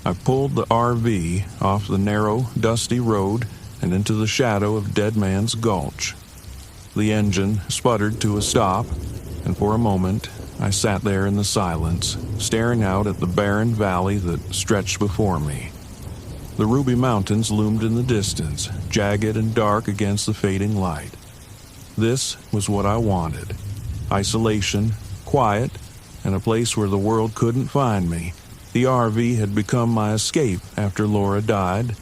I pulled the RV off the narrow, dusty road and into the shadow of Dead Man's Gulch. The engine sputtered to a stop, and for a moment I sat there in the silence, staring out at the barren valley that stretched before me. The Ruby Mountains loomed in the distance, jagged and dark against the fading light. This was what I wanted: isolation, quiet, and a place where the world couldn't find me. The RV had become my escape after Laura died.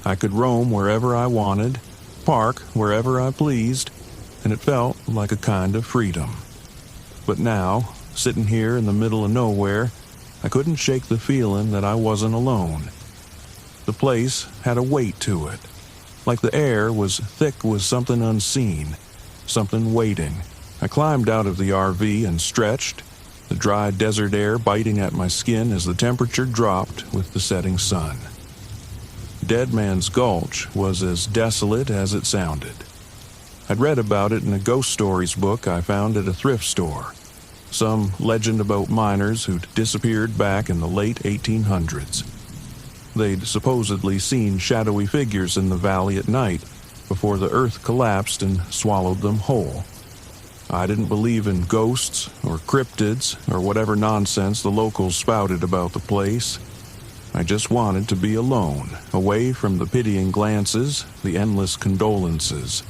I could roam wherever I wanted, park wherever I pleased, and it felt like a kind of freedom. But now, sitting here in the middle of nowhere, I couldn't shake the feeling that I wasn't alone. The place had a weight to it, like the air was thick with something unseen, something waiting. I climbed out of the RV and stretched, the dry desert air biting at my skin as the temperature dropped with the setting sun. Dead Man's Gulch was as desolate as it sounded. I'd read about it in a ghost stories book I found at a thrift store. Some legend about miners who'd disappeared back in the late 1800s. They'd supposedly seen shadowy figures in the valley at night before the earth collapsed and swallowed them whole. I didn't believe in ghosts or cryptids or whatever nonsense the locals spouted about the place. I just wanted to be alone, away from the pitying glances, the endless condolences.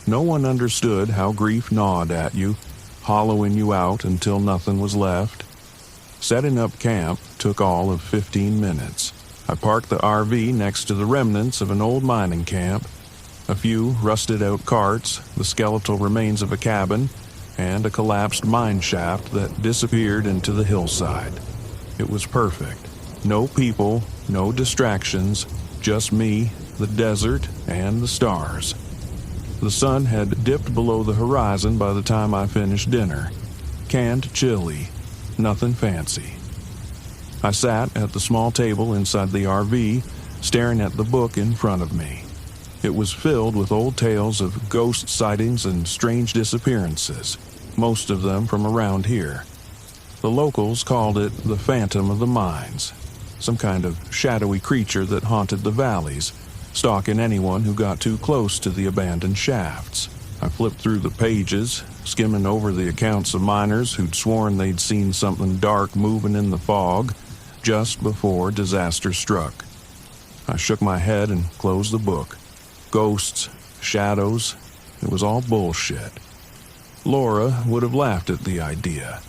No one understood how grief gnawed at you, hollowing you out until nothing was left. Setting up camp took all of 15 minutes. I parked the RV next to the remnants of an old mining camp, a few rusted-out carts, the skeletal remains of a cabin, and a collapsed mine shaft that disappeared into the hillside. It was perfect. No people, no distractions, just me, the desert, and the stars. The sun had dipped below the horizon by the time I finished dinner. Canned chili, nothing fancy. I sat at the small table inside the RV, staring at the book in front of me. It was filled with old tales of ghost sightings and strange disappearances, most of them from around here. The locals called it the Phantom of the Mines, some kind of shadowy creature that haunted the valleys, stalking anyone who got too close to the abandoned shafts. I flipped through the pages, skimming over the accounts of miners who'd sworn they'd seen something dark moving in the fog just before disaster struck. I shook my head and closed the book. Ghosts, shadows, it was all bullshit. Laura would have laughed at the idea.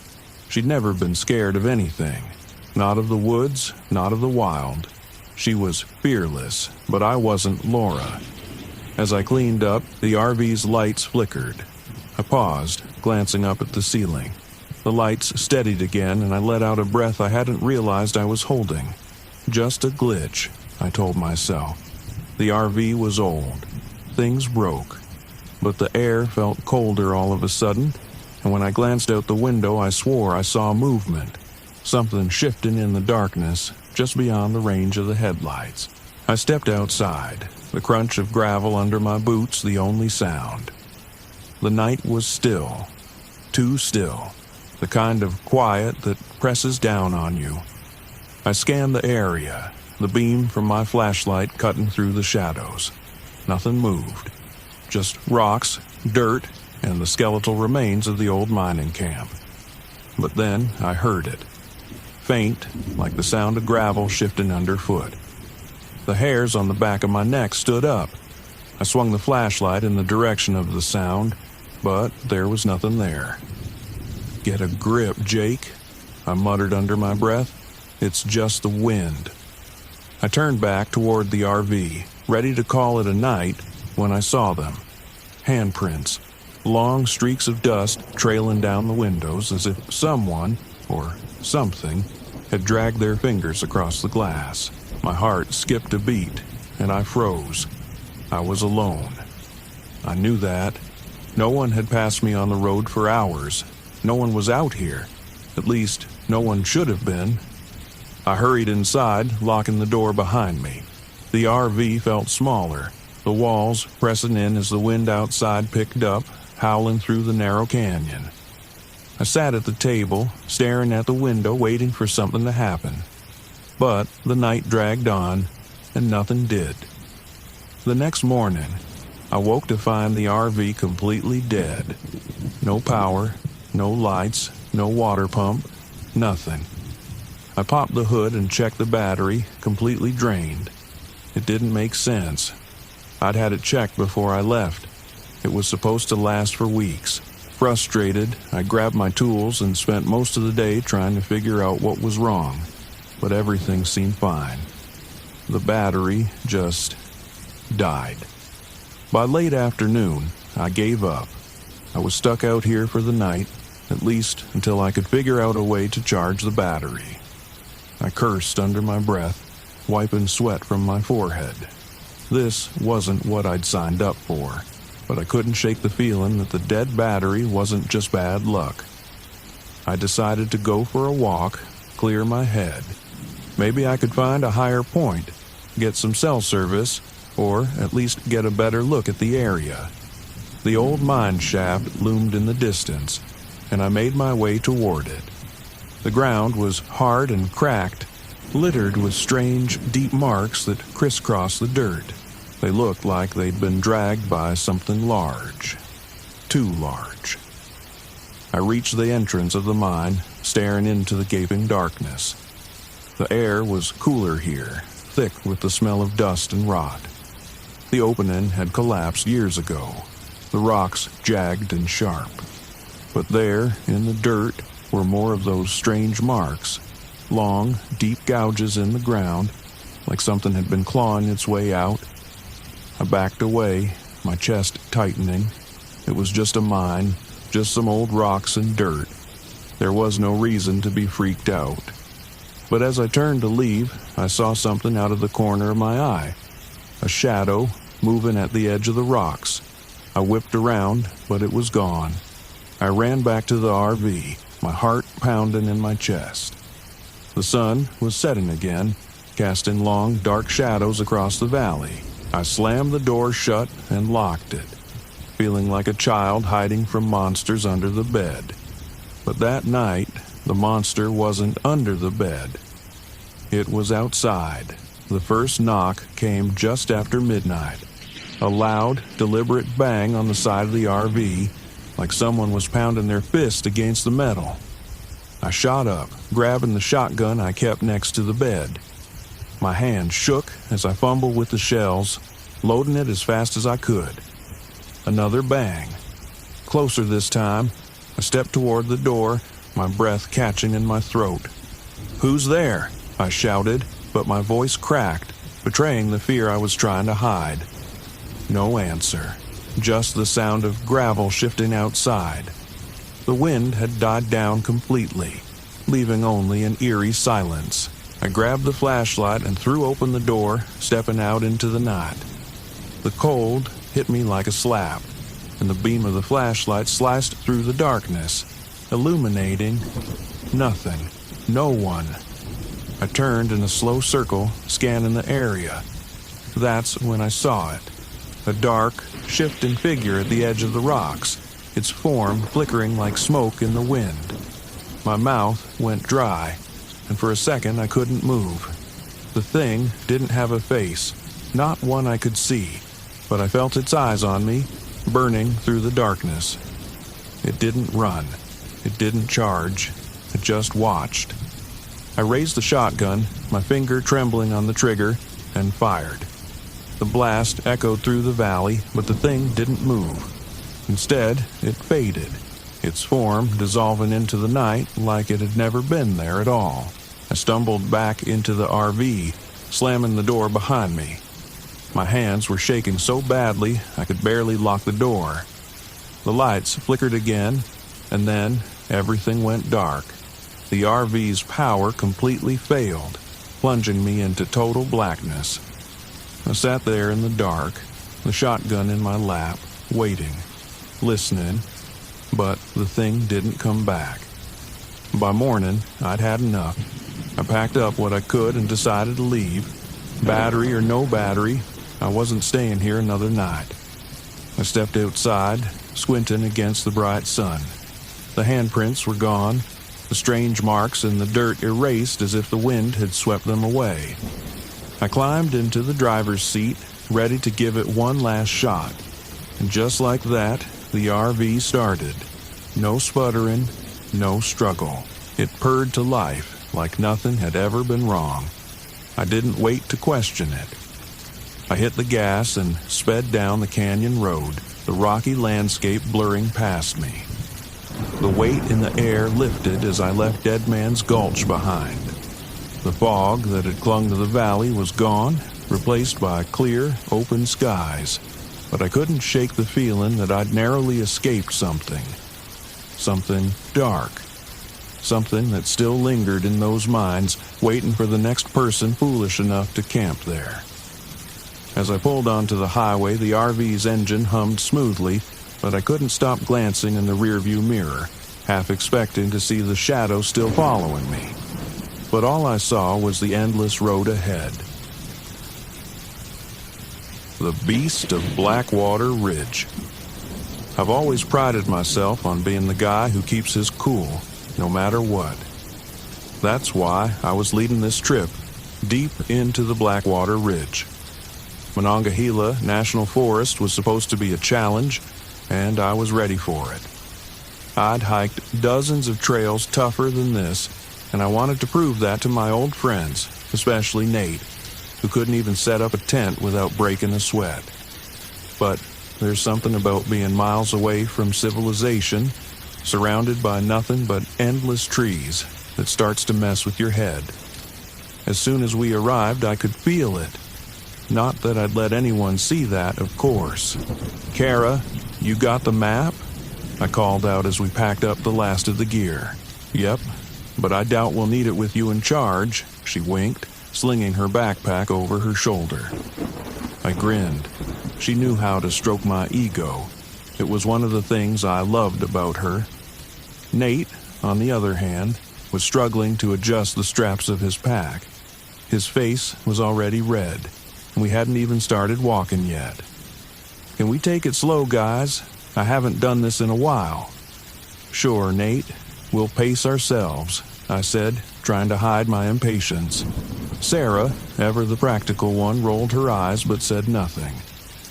She'd never been scared of anything. Not of the woods, not of the wild. She was fearless, but I wasn't Laura. As I cleaned up, the RV's lights flickered. I paused, glancing up at the ceiling. The lights steadied again, and I let out a breath I hadn't realized I was holding. Just a glitch, I told myself. The RV was old. Things broke. But the air felt colder all of a sudden, and when I glanced out the window, I swore I saw movement. Something shifting in the darkness, just beyond the range of the headlights. I stepped outside, the crunch of gravel under my boots the only sound. The night was still. Too still. The kind of quiet that presses down on you. I scanned the area, the beam from my flashlight cutting through the shadows. Nothing moved. Just rocks, dirt, and the skeletal remains of the old mining camp. But then I heard it. Faint, like the sound of gravel shifting underfoot. The hairs on the back of my neck stood up. I swung the flashlight in the direction of the sound, but there was nothing there. "Get a grip, Jake," I muttered under my breath. "It's just the wind." I turned back toward the RV, ready to call it a night, when I saw them. Handprints, long streaks of dust trailing down the windows as if someone, or something, had dragged their fingers across the glass. My heart skipped a beat, and I froze. I was alone. I knew that. No one had passed me on the road for hours. No one was out here. At least, no one should have been. I hurried inside, locking the door behind me. The RV felt smaller, the walls pressing in as the wind outside picked up, howling through the narrow canyon. I sat at the table, staring at the window, waiting for something to happen. But the night dragged on, and nothing did. The next morning, I woke to find the RV completely dead. No power, no lights, no water pump, nothing. I popped the hood and checked the battery, completely drained. It didn't make sense. I'd had it checked before I left. It was supposed to last for weeks. Frustrated, I grabbed my tools and spent most of the day trying to figure out what was wrong, but everything seemed fine. The battery just died. By late afternoon, I gave up. I was stuck out here for the night, at least until I could figure out a way to charge the battery. I cursed under my breath, wiping sweat from my forehead. This wasn't what I'd signed up for, but I couldn't shake the feeling that the dead battery wasn't just bad luck. I decided to go for a walk, clear my head. Maybe I could find a higher point, get some cell service, or at least get a better look at the area. The old mine shaft loomed in the distance, and I made my way toward it. The ground was hard and cracked, littered with strange, deep marks that crisscrossed the dirt. They looked like they'd been dragged by something large. Too large. I reached the entrance of the mine, staring into the gaping darkness. The air was cooler here, thick with the smell of dust and rot. The opening had collapsed years ago, the rocks jagged and sharp. But there, in the dirt, were more of those strange marks, long, deep gouges in the ground, like something had been clawing its way out. I backed away, my chest tightening. It was just a mine, just some old rocks and dirt. There was no reason to be freaked out. But as I turned to leave, I saw something out of the corner of my eye. A shadow moving at the edge of the rocks. I whipped around, but it was gone. I ran back to the RV, my heart pounding in my chest. The sun was setting again, casting long, dark shadows across the valley. I slammed the door shut and locked it, feeling like a child hiding from monsters under the bed. But that night, the monster wasn't under the bed. It was outside. The first knock came just after midnight. A loud, deliberate bang on the side of the RV, like someone was pounding their fist against the metal. I shot up, grabbing the shotgun I kept next to the bed. My hand shook as I fumbled with the shells, loading it as fast as I could. Another bang. Closer this time, I stepped toward the door, my breath catching in my throat. "Who's there?" I shouted, but my voice cracked, betraying the fear I was trying to hide. No answer, just the sound of gravel shifting outside. The wind had died down completely, leaving only an eerie silence. I grabbed the flashlight and threw open the door, stepping out into the night. The cold hit me like a slap, and the beam of the flashlight sliced through the darkness, illuminating nothing, no one. I turned in a slow circle, scanning the area. That's when I saw it. A dark, shifting figure at the edge of the rocks, its form flickering like smoke in the wind. My mouth went dry, and for a second I couldn't move. The thing didn't have a face, not one I could see, but I felt its eyes on me, burning through the darkness. It didn't run. It didn't charge. It just watched. I raised the shotgun, my finger trembling on the trigger, and fired. The blast echoed through the valley, but the thing didn't move. Instead, it faded, its form dissolving into the night like it had never been there at all. I stumbled back into the RV, slamming the door behind me. My hands were shaking so badly I could barely lock the door. The lights flickered again, and then everything went dark. The RV's power completely failed, plunging me into total blackness. I sat there in the dark, the shotgun in my lap, waiting, listening, but the thing didn't come back. By morning, I'd had enough. I packed up what I could and decided to leave. Battery or no battery, I wasn't staying here another night. I stepped outside, squinting against the bright sun. The handprints were gone, the strange marks in the dirt erased as if the wind had swept them away. I climbed into the driver's seat, ready to give it one last shot. And just like that, the RV started. No sputtering, no struggle. It purred to life like nothing had ever been wrong. I didn't wait to question it. I hit the gas and sped down the canyon road, the rocky landscape blurring past me. The weight in the air lifted as I left Dead Man's Gulch behind. The fog that had clung to the valley was gone, replaced by clear, open skies. But I couldn't shake the feeling that I'd narrowly escaped something. Something dark. Something that still lingered in those minds, waiting for the next person foolish enough to camp there. As I pulled onto the highway, the RV's engine hummed smoothly, but I couldn't stop glancing in the rearview mirror, half expecting to see the shadow still following me. But all I saw was the endless road ahead. The Beast of Blackwater Ridge. I've always prided myself on being the guy who keeps his cool, no matter what. That's why I was leading this trip deep into the Blackwater Ridge. Monongahela National Forest was supposed to be a challenge, and I was ready for it. I'd hiked dozens of trails tougher than this, and I wanted to prove that to my old friends, especially Nate, who couldn't even set up a tent without breaking a sweat. But there's something about being miles away from civilization, surrounded by nothing but endless trees, that starts to mess with your head. As soon as we arrived, I could feel it. Not that I'd let anyone see that, of course. "Kara, you got the map?" I called out as we packed up the last of the gear. "Yep, but I doubt we'll need it with you in charge," she winked, slinging her backpack over her shoulder. I grinned. She knew how to stroke my ego. It was one of the things I loved about her. Nate, on the other hand, was struggling to adjust the straps of his pack. His face was already red, and we hadn't even started walking yet. "Can we take it slow, guys? I haven't done this in a while." "Sure, Nate. We'll pace ourselves," I said, trying to hide my impatience. Sarah, ever the practical one, rolled her eyes but said nothing.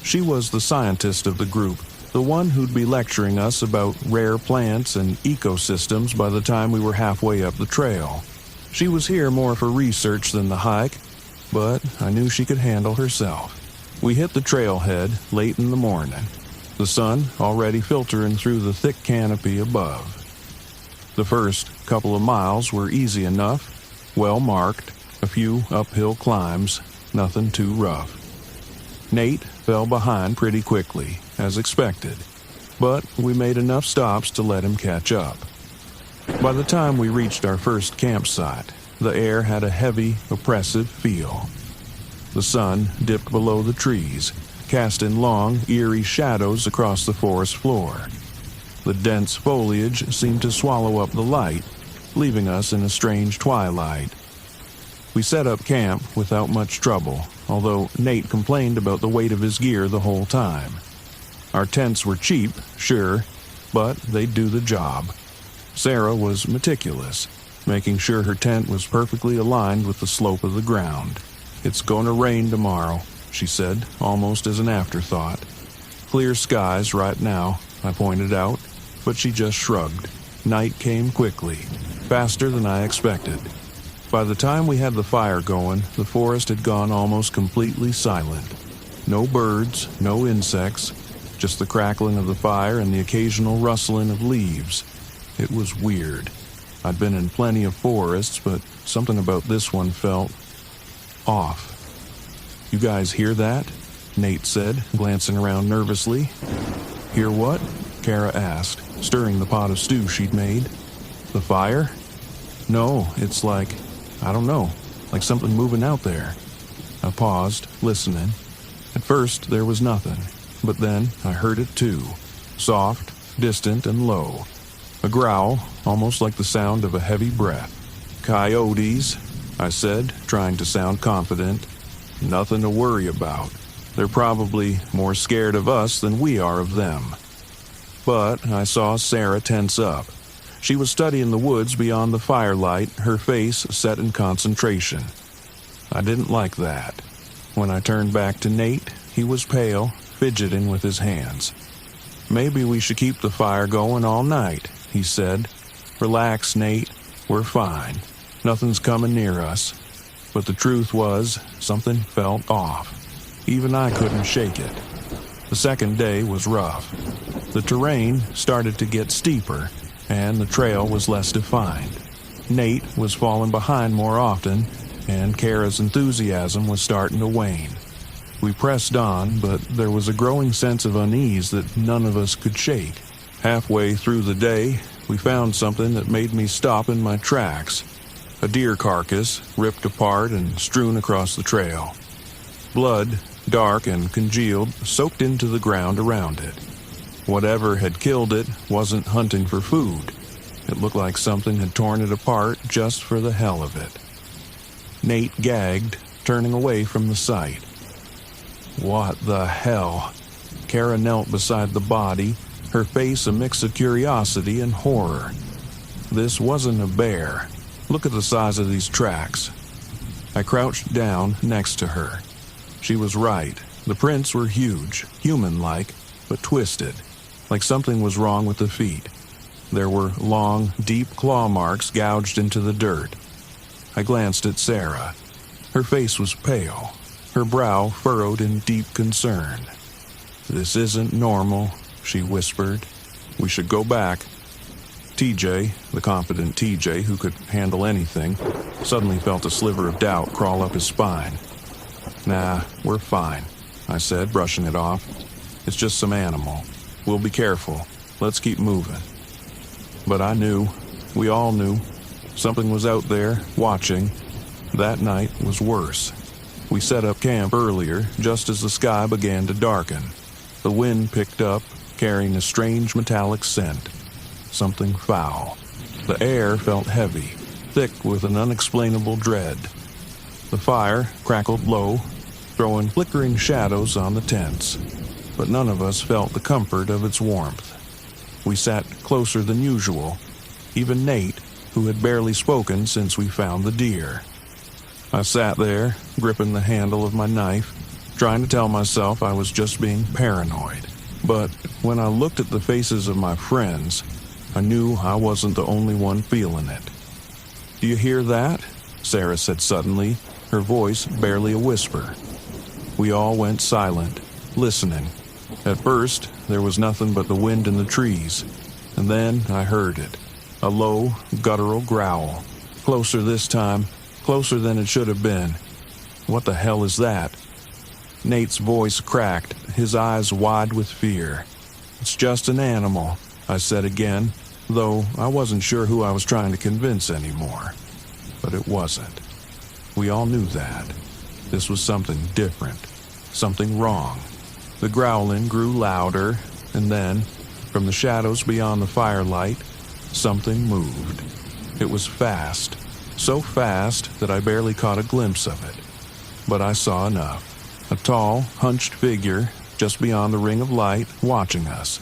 She was the scientist of the group, the one who'd be lecturing us about rare plants and ecosystems by the time we were halfway up the trail. She was here more for research than the hike, but I knew she could handle herself. We hit the trailhead late in the morning, the sun already filtering through the thick canopy above. The first couple of miles were easy enough, well marked, a few uphill climbs, nothing too rough. Nate fell behind pretty quickly, as expected, but we made enough stops to let him catch up. By the time we reached our first campsite, the air had a heavy, oppressive feel. The sun dipped below the trees, casting long, eerie shadows across the forest floor. The dense foliage seemed to swallow up the light, leaving us in a strange twilight. We set up camp without much trouble, although Nate complained about the weight of his gear the whole time. Our tents were cheap, sure, but they'd do the job. Sarah was meticulous, making sure her tent was perfectly aligned with the slope of the ground. "It's gonna rain tomorrow," she said, almost as an afterthought. "Clear skies right now," I pointed out, but she just shrugged. Night came quickly, faster than I expected. By the time we had the fire going, the forest had gone almost completely silent. No birds, no insects, just the crackling of the fire and the occasional rustling of leaves. It was weird. I'd been in plenty of forests, but something about this one felt off. "You guys hear that?" Nate said, glancing around nervously. "Hear what?" Kara asked, stirring the pot of stew she'd made. "The fire?" "No, it's like, I don't know, like something moving out there." I paused, listening. At first, there was nothing, but then I heard it too. Soft, distant, and low. A growl, almost like the sound of a heavy breath. "Coyotes," I said, trying to sound confident. "Nothing to worry about. They're probably more scared of us than we are of them." But I saw Sarah tense up. She was studying the woods beyond the firelight, her face set in concentration. I didn't like that. When I turned back to Nate, he was pale, fidgeting with his hands. "Maybe we should keep the fire going all night," he said. "Relax, Nate. We're fine. Nothing's coming near us." But the truth was, something felt off. Even I couldn't shake it. The second day was rough. The terrain started to get steeper, and the trail was less defined. Nate was falling behind more often, and Kara's enthusiasm was starting to wane. We pressed on, but there was a growing sense of unease that none of us could shake. Halfway through the day, we found something that made me stop in my tracks. A deer carcass, ripped apart and strewn across the trail. Blood, dark and congealed, soaked into the ground around it. Whatever had killed it wasn't hunting for food. It looked like something had torn it apart just for the hell of it. Nate gagged, turning away from the sight. "What the hell?" Kara knelt beside the body, her face a mix of curiosity and horror. "This wasn't a bear. Look at the size of these tracks." I crouched down next to her. She was right. The prints were huge, human-like, but twisted, like something was wrong with the feet. There were long, deep claw marks gouged into the dirt. I glanced at Sarah. Her face was pale, her brow furrowed in deep concern. "This isn't normal," she whispered. "We should go back." TJ, the confident TJ who could handle anything, suddenly felt a sliver of doubt crawl up his spine. "Nah, we're fine," I said, brushing it off. "It's just some animal. We'll be careful. Let's keep moving." But I knew, we all knew, something was out there, watching. That night was worse. We set up camp earlier, just as the sky began to darken. The wind picked up, carrying a strange metallic scent. Something foul. The air felt heavy, thick with an unexplainable dread. The fire crackled low, throwing flickering shadows on the tents, but none of us felt the comfort of its warmth. We sat closer than usual, even Nate, who had barely spoken since we found the deer. I sat there, gripping the handle of my knife, trying to tell myself I was just being paranoid. But when I looked at the faces of my friends, I knew I wasn't the only one feeling it. "Do you hear that?" Sarah said suddenly, her voice barely a whisper. We all went silent, listening. At first, there was nothing but the wind in the trees, and then I heard it. A low, guttural growl. Closer this time, closer than it should have been. "What the hell is that?" Nate's voice cracked, his eyes wide with fear. "It's just an animal," I said again, though I wasn't sure who I was trying to convince anymore. But it wasn't. We all knew that. This was something different, something wrong. The growling grew louder, and then, from the shadows beyond the firelight, something moved. It was fast, so fast that I barely caught a glimpse of it. But I saw enough. A tall, hunched figure, just beyond the ring of light, watching us.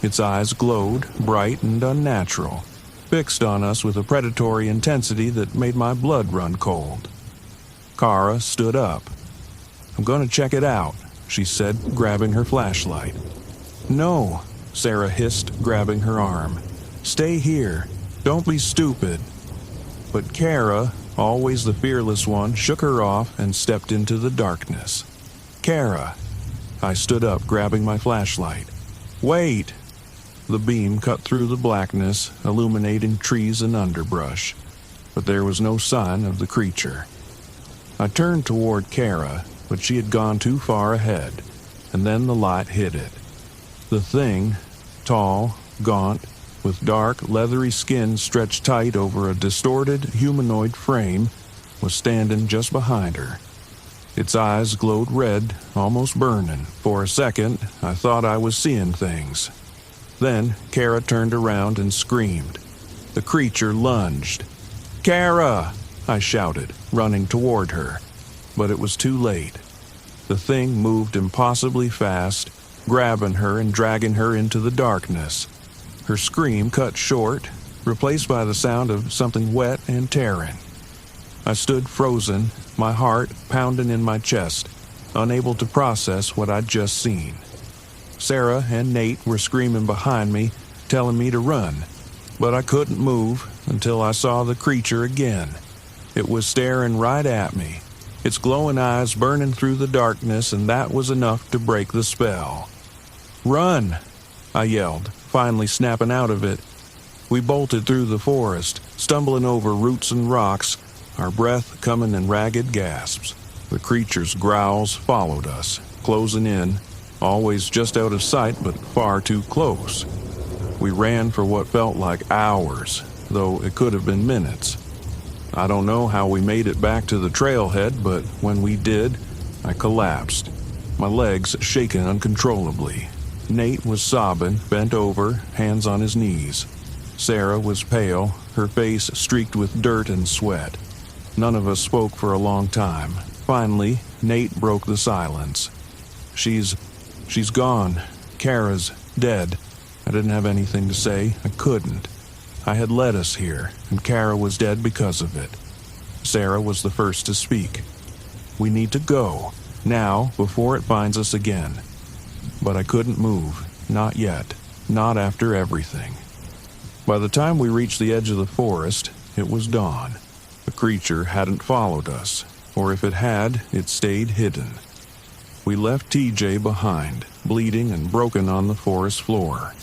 Its eyes glowed, bright and unnatural, fixed on us with a predatory intensity that made my blood run cold. Kara stood up. "I'm going to check it out," she said, grabbing her flashlight. "No," Sarah hissed, grabbing her arm. "Stay here. Don't be stupid." But Kara, always the fearless one, shook her off and stepped into the darkness. "Kara!" I stood up, grabbing my flashlight. "Wait!" The beam cut through the blackness, illuminating trees and underbrush, but there was no sign of the creature. I turned toward Kara, but she had gone too far ahead, and then the light hit it. The thing, tall, gaunt, with dark, leathery skin stretched tight over a distorted, humanoid frame, was standing just behind her. Its eyes glowed red, almost burning. For a second, I thought I was seeing things. Then, Kara turned around and screamed. The creature lunged. "Kara!" I shouted, running toward her. But it was too late. The thing moved impossibly fast, grabbing her and dragging her into the darkness. Her scream cut short, replaced by the sound of something wet and tearing. I stood frozen, my heart pounding in my chest, unable to process what I'd just seen. Sarah and Nate were screaming behind me, telling me to run, but I couldn't move until I saw the creature again. It was staring right at me, its glowing eyes burning through the darkness, and that was enough to break the spell. "Run!" I yelled, finally snapping out of it. We bolted through the forest, stumbling over roots and rocks, our breath coming in ragged gasps. The creature's growls followed us, closing in, always just out of sight but far too close. We ran for what felt like hours, though it could have been minutes. I don't know how we made it back to the trailhead, but when we did, I collapsed, my legs shaking uncontrollably. Nate was sobbing, bent over, hands on his knees. Sarah was pale, her face streaked with dirt and sweat. None of us spoke for a long time. Finally, Nate broke the silence. She's gone. Kara's dead." I didn't have anything to say. I couldn't. I had led us here, and Kara was dead because of it. Sarah was the first to speak. "We need to go, now, before it finds us again." But I couldn't move. Not yet. Not after everything. By the time we reached the edge of the forest, it was dawn. The creature hadn't followed us, or if it had, it stayed hidden. We left TJ behind, bleeding and broken on the forest floor.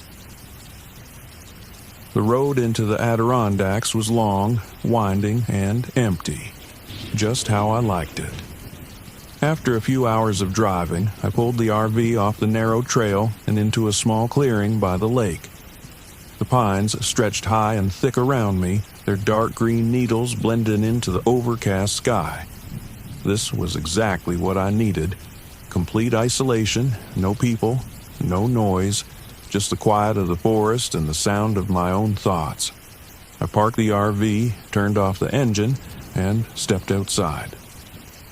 The road into the Adirondacks was long, winding, and empty, just how I liked it. After a few hours of driving, I pulled the RV off the narrow trail and into a small clearing by the lake. The pines stretched high and thick around me, their dark green needles blending into the overcast sky. This was exactly what I needed. Complete isolation, no people, no noise, just the quiet of the forest and the sound of my own thoughts. I parked the RV, turned off the engine, and stepped outside.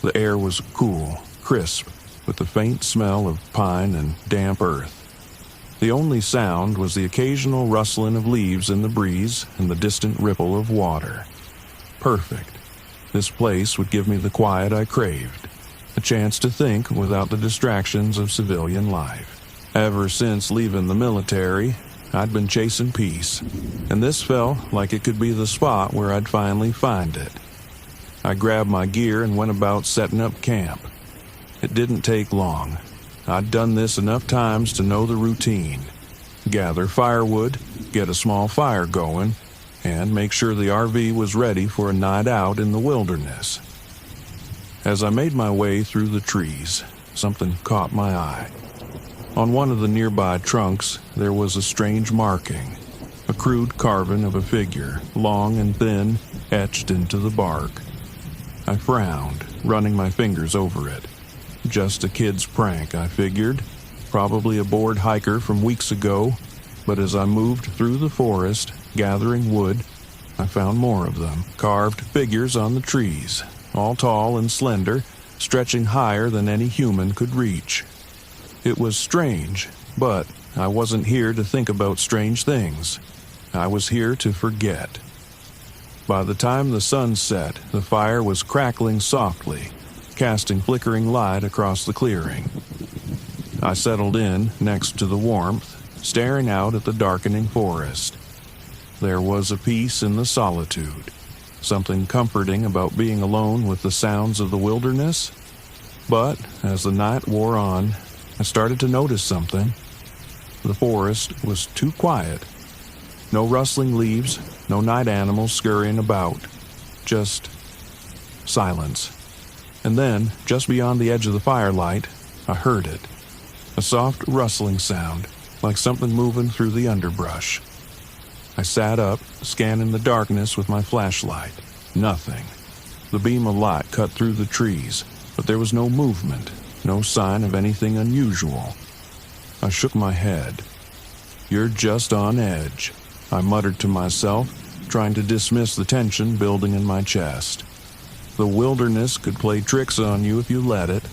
The air was cool, crisp, with the faint smell of pine and damp earth. The only sound was the occasional rustling of leaves in the breeze and the distant ripple of water. Perfect. This place would give me the quiet I craved, a chance to think without the distractions of civilian life. Ever since leaving the military, I'd been chasing peace, and this felt like it could be the spot where I'd finally find it. I grabbed my gear and went about setting up camp. It didn't take long. I'd done this enough times to know the routine. Gather firewood, get a small fire going, and make sure the RV was ready for a night out in the wilderness. As I made my way through the trees, something caught my eye. On one of the nearby trunks, there was a strange marking, a crude carving of a figure, long and thin, etched into the bark. I frowned, running my fingers over it. Just a kid's prank, I figured, probably a bored hiker from weeks ago, but as I moved through the forest, gathering wood, I found more of them, carved figures on the trees, all tall and slender, stretching higher than any human could reach. It was strange, but I wasn't here to think about strange things. I was here to forget. By the time the sun set, the fire was crackling softly, casting flickering light across the clearing. I settled in next to the warmth, staring out at the darkening forest. There was a peace in the solitude, something comforting about being alone with the sounds of the wilderness. But as the night wore on, I started to notice something. The forest was too quiet. No rustling leaves, no night animals scurrying about. Just silence. And then, just beyond the edge of the firelight, I heard it. A soft rustling sound, like something moving through the underbrush. I sat up, scanning the darkness with my flashlight. Nothing. The beam of light cut through the trees, but there was no movement. No sign of anything unusual. I shook my head. "You're just on edge," I muttered to myself, trying to dismiss the tension building in my chest. The wilderness could play tricks on you if you let it.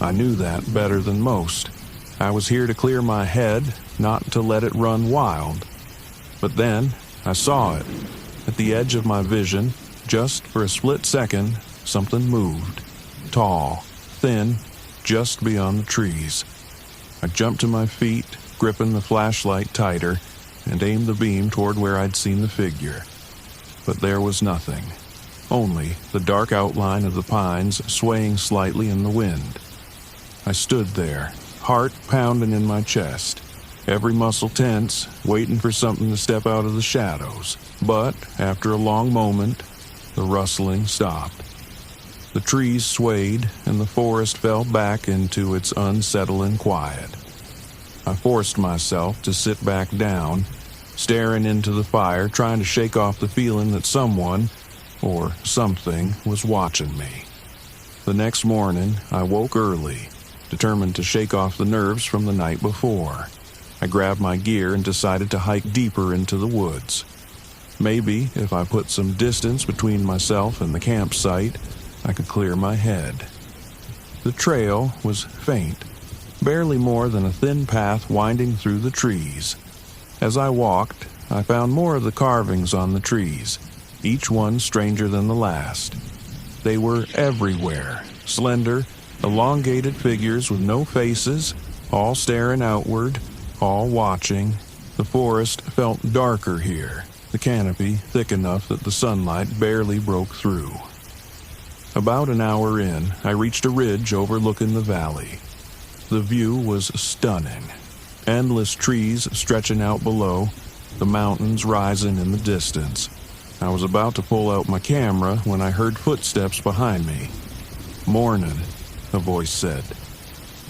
I knew that better than most. I was here to clear my head, not to let it run wild. But then, I saw it. At the edge of my vision, just for a split second, something moved. Tall, thin, just beyond the trees. I jumped to my feet, gripping the flashlight tighter, and aimed the beam toward where I'd seen the figure. But there was nothing. Only the dark outline of the pines swaying slightly in the wind. I stood there, heart pounding in my chest, every muscle tense, waiting for something to step out of the shadows. But after a long moment, the rustling stopped. The trees swayed, and the forest fell back into its unsettling quiet. I forced myself to sit back down, staring into the fire, trying to shake off the feeling that someone, or something, was watching me. The next morning, I woke early, determined to shake off the nerves from the night before. I grabbed my gear and decided to hike deeper into the woods. Maybe if I put some distance between myself and the campsite, I could clear my head. The trail was faint, barely more than a thin path winding through the trees. As I walked, I found more of the carvings on the trees, each one stranger than the last. They were everywhere, slender, elongated figures with no faces, all staring outward, all watching. The forest felt darker here, the canopy thick enough that the sunlight barely broke through. About an hour in, I reached a ridge overlooking the valley. The view was stunning. Endless trees stretching out below, the mountains rising in the distance. I was about to pull out my camera when I heard footsteps behind me. "Mornin'," a voice said.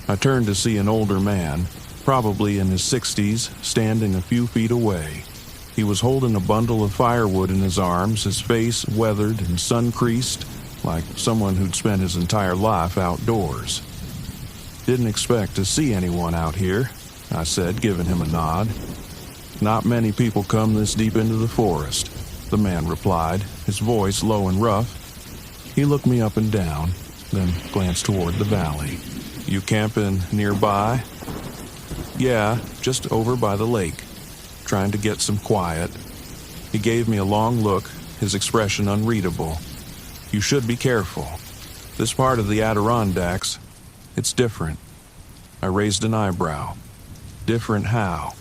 I turned to see an older man, probably in his 60s, standing a few feet away. He was holding a bundle of firewood in his arms, his face weathered and sun-creased, like someone who'd spent his entire life outdoors. "Didn't expect to see anyone out here," I said, giving him a nod. "Not many people come this deep into the forest," the man replied, his voice low and rough. He looked me up and down, then glanced toward the valley. "You camping nearby?" "Yeah, just over by the lake, trying to get some quiet." He gave me a long look, his expression unreadable. "You should be careful. This part of the Adirondacks, it's different." I raised an eyebrow. "Different how?"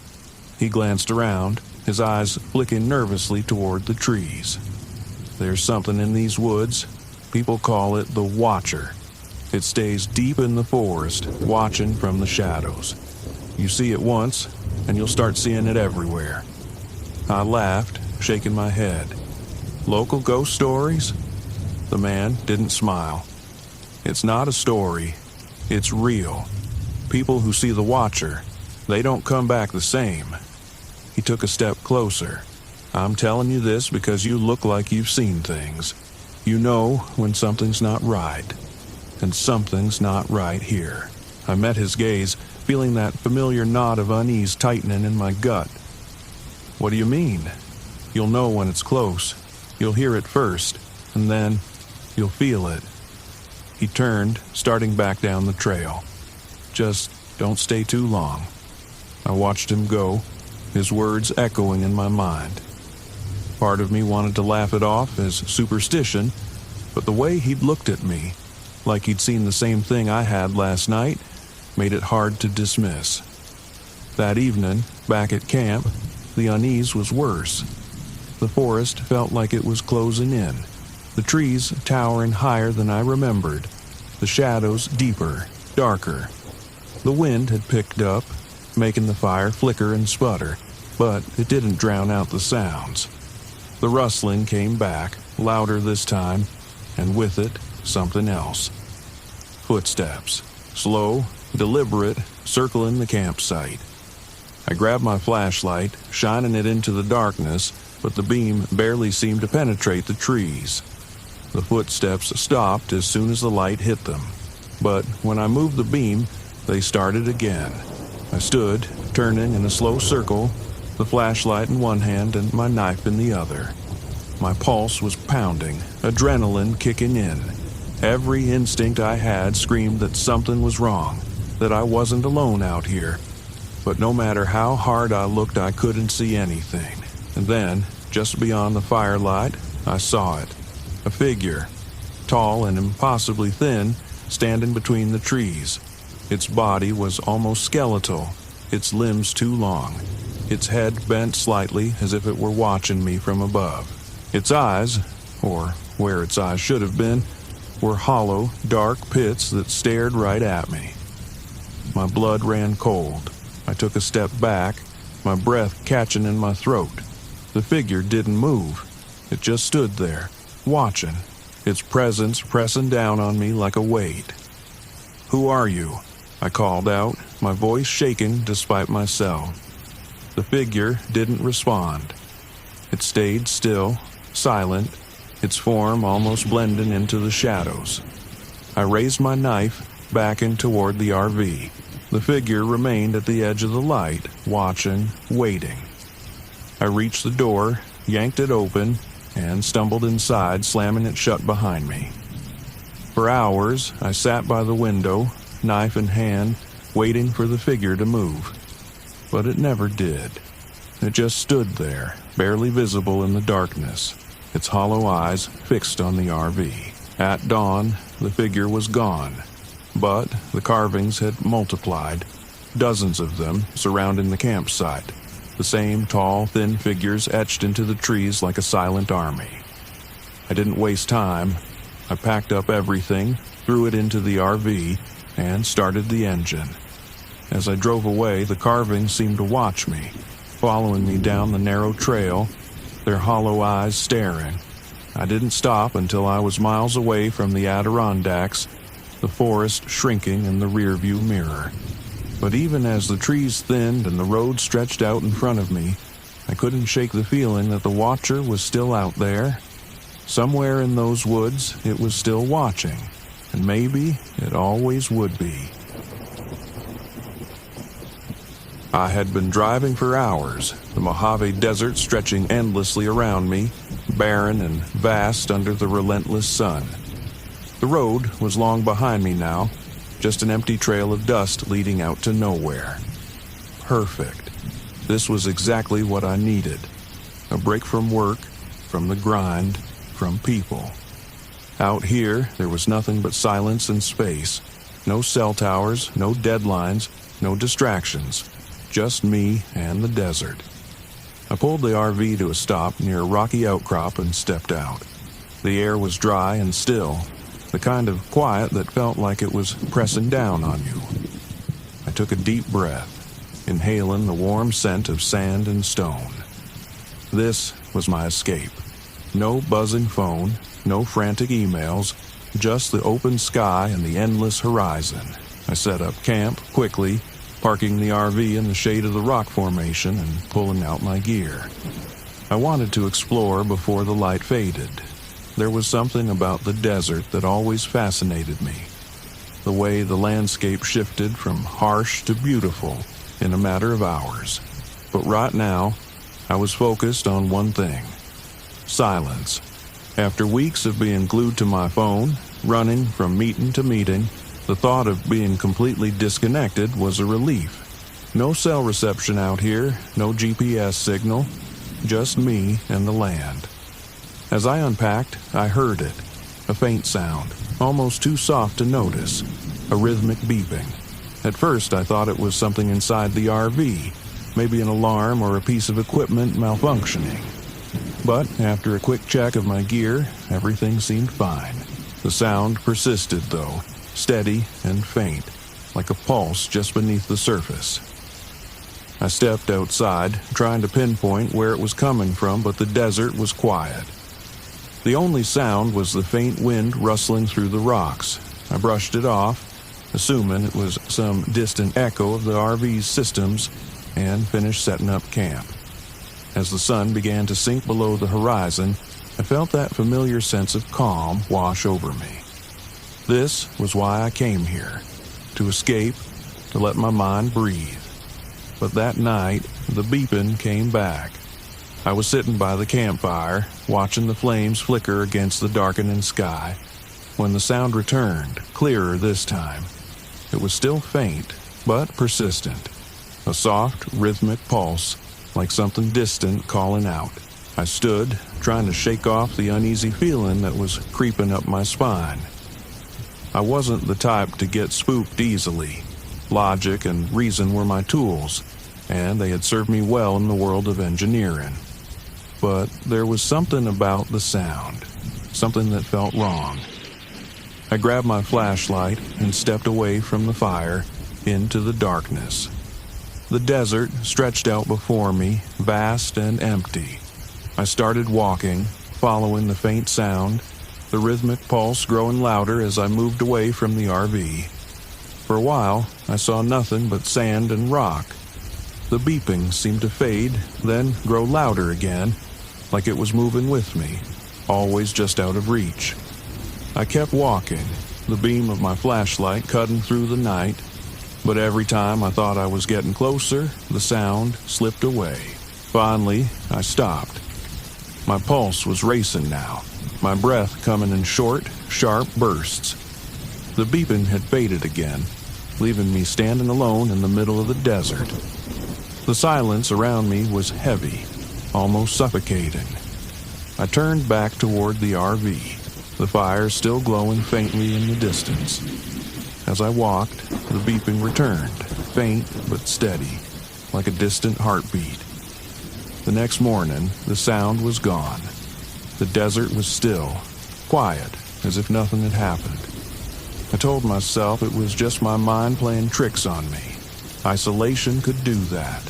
He glanced around, his eyes flicking nervously toward the trees. "There's something in these woods. People call it the Watcher. It stays deep in the forest, watching from the shadows. You see it once, and you'll start seeing it everywhere." I laughed, shaking my head. "Local ghost stories?" The man didn't smile. "It's not a story. It's real. People who see the Watcher, they don't come back the same." He took a step closer. "I'm telling you this because you look like you've seen things. You know when something's not right. And something's not right here." I met his gaze, feeling that familiar knot of unease tightening in my gut. "What do you mean?" "You'll know when it's close. You'll hear it first, and then you'll feel it." He turned, starting back down the trail. "Just don't stay too long." I watched him go, his words echoing in my mind. Part of me wanted to laugh it off as superstition, but the way he'd looked at me, like he'd seen the same thing I had last night, made it hard to dismiss. That evening, back at camp, the unease was worse. The forest felt like it was closing in, the trees towering higher than I remembered, the shadows deeper, darker. The wind had picked up, making the fire flicker and sputter, but it didn't drown out the sounds. The rustling came back, louder this time, and with it, something else. Footsteps, slow, deliberate, circling the campsite. I grabbed my flashlight, shining it into the darkness, but the beam barely seemed to penetrate the trees. The footsteps stopped as soon as the light hit them, but when I moved the beam, they started again. I stood, turning in a slow circle, the flashlight in one hand and my knife in the other. My pulse was pounding, adrenaline kicking in. Every instinct I had screamed that something was wrong, that I wasn't alone out here. But no matter how hard I looked, I couldn't see anything. And then, just beyond the firelight, I saw it. A figure, tall and impossibly thin, standing between the trees. Its body was almost skeletal, its limbs too long, its head bent slightly as if it were watching me from above. Its eyes, or where its eyes should have been, were hollow, dark pits that stared right at me. My blood ran cold. I took a step back, my breath catching in my throat. The figure didn't move. It just stood there, watching, its presence pressing down on me like a weight. "Who are you?" I called out, my voice shaking despite myself. The figure didn't respond. It stayed still, silent, its form almost blending into the shadows. I raised my knife, backing toward the RV. The figure remained at the edge of the light, watching, waiting. I reached the door, yanked it open, and stumbled inside, slamming it shut behind me. For hours, I sat by the window, knife in hand, waiting for the figure to move. But it never did. It just stood there, barely visible in the darkness, its hollow eyes fixed on the RV. At dawn, the figure was gone, but the carvings had multiplied, dozens of them surrounding the campsite, the same tall, thin figures etched into the trees like a silent army. I didn't waste time. I packed up everything, threw it into the RV, and started the engine. As I drove away, the carvings seemed to watch me, following me down the narrow trail, their hollow eyes staring. I didn't stop until I was miles away from the Adirondacks, the forest shrinking in the rearview mirror. But even as the trees thinned and the road stretched out in front of me, I couldn't shake the feeling that the watcher was still out there. Somewhere in those woods, it was still watching, and maybe it always would be. I had been driving for hours, the Mojave Desert stretching endlessly around me, barren and vast under the relentless sun. The road was long behind me now, just an empty trail of dust leading out to nowhere. Perfect. This was exactly what I needed. A break from work, from the grind, from people. Out here, there was nothing but silence and space. No cell towers, no deadlines, no distractions. Just me and the desert. I pulled the RV to a stop near a rocky outcrop and stepped out. The air was dry and still, the kind of quiet that felt like it was pressing down on you. I took a deep breath, inhaling the warm scent of sand and stone. This was my escape. No buzzing phone, no frantic emails, just the open sky and the endless horizon. I set up camp quickly, parking the RV in the shade of the rock formation and pulling out my gear. I wanted to explore before the light faded. There was something about the desert that always fascinated me. The way the landscape shifted from harsh to beautiful in a matter of hours. But right now, I was focused on one thing: silence. After weeks of being glued to my phone, running from meeting to meeting, the thought of being completely disconnected was a relief. No cell reception out here, no GPS signal, just me and the land. As I unpacked, I heard it. A faint sound, almost too soft to notice. A rhythmic beeping. At first, I thought it was something inside the RV, maybe an alarm or a piece of equipment malfunctioning. But after a quick check of my gear, everything seemed fine. The sound persisted, though, steady and faint, like a pulse just beneath the surface. I stepped outside, trying to pinpoint where it was coming from, but the desert was quiet. The only sound was the faint wind rustling through the rocks. I brushed it off, assuming it was some distant echo of the RV's systems, and finished setting up camp. As the sun began to sink below the horizon, I felt that familiar sense of calm wash over me. This was why I came here, to escape, to let my mind breathe. But that night, the beeping came back. I was sitting by the campfire, watching the flames flicker against the darkening sky, when the sound returned, clearer this time. It was still faint, but persistent. A soft, rhythmic pulse, like something distant calling out. I stood, trying to shake off the uneasy feeling that was creeping up my spine. I wasn't the type to get spooked easily. Logic and reason were my tools, and they had served me well in the world of engineering. But there was something about the sound, something that felt wrong. I grabbed my flashlight and stepped away from the fire into the darkness. The desert stretched out before me, vast and empty. I started walking, following the faint sound, the rhythmic pulse growing louder as I moved away from the RV. For a while, I saw nothing but sand and rock. The beeping seemed to fade, then grow louder again, like it was moving with me, always just out of reach. I kept walking, the beam of my flashlight cutting through the night, but every time I thought I was getting closer, the sound slipped away. Finally, I stopped. My pulse was racing now, my breath coming in short, sharp bursts. The beeping had faded again, leaving me standing alone in the middle of the desert. The silence around me was heavy, almost suffocating. I turned back toward the RV, the fire still glowing faintly in the distance. As I walked, the beeping returned, faint but steady, like a distant heartbeat. The next morning, the sound was gone. The desert was still, quiet, as if nothing had happened. I told myself it was just my mind playing tricks on me. Isolation could do that.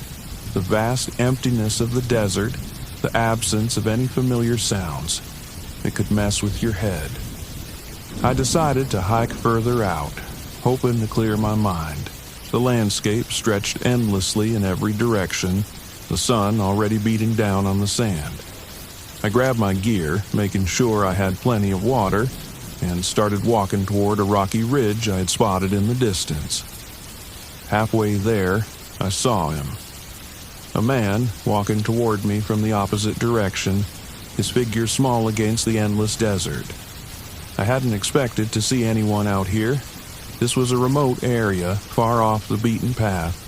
The vast emptiness of the desert, the absence of any familiar sounds, it could mess with your head. I decided to hike further out, hoping to clear my mind. The landscape stretched endlessly in every direction, the sun already beating down on the sand. I grabbed my gear, making sure I had plenty of water, and started walking toward a rocky ridge I had spotted in the distance. Halfway there, I saw him. A man walking toward me from the opposite direction, his figure small against the endless desert. I hadn't expected to see anyone out here. This was a remote area, far off the beaten path.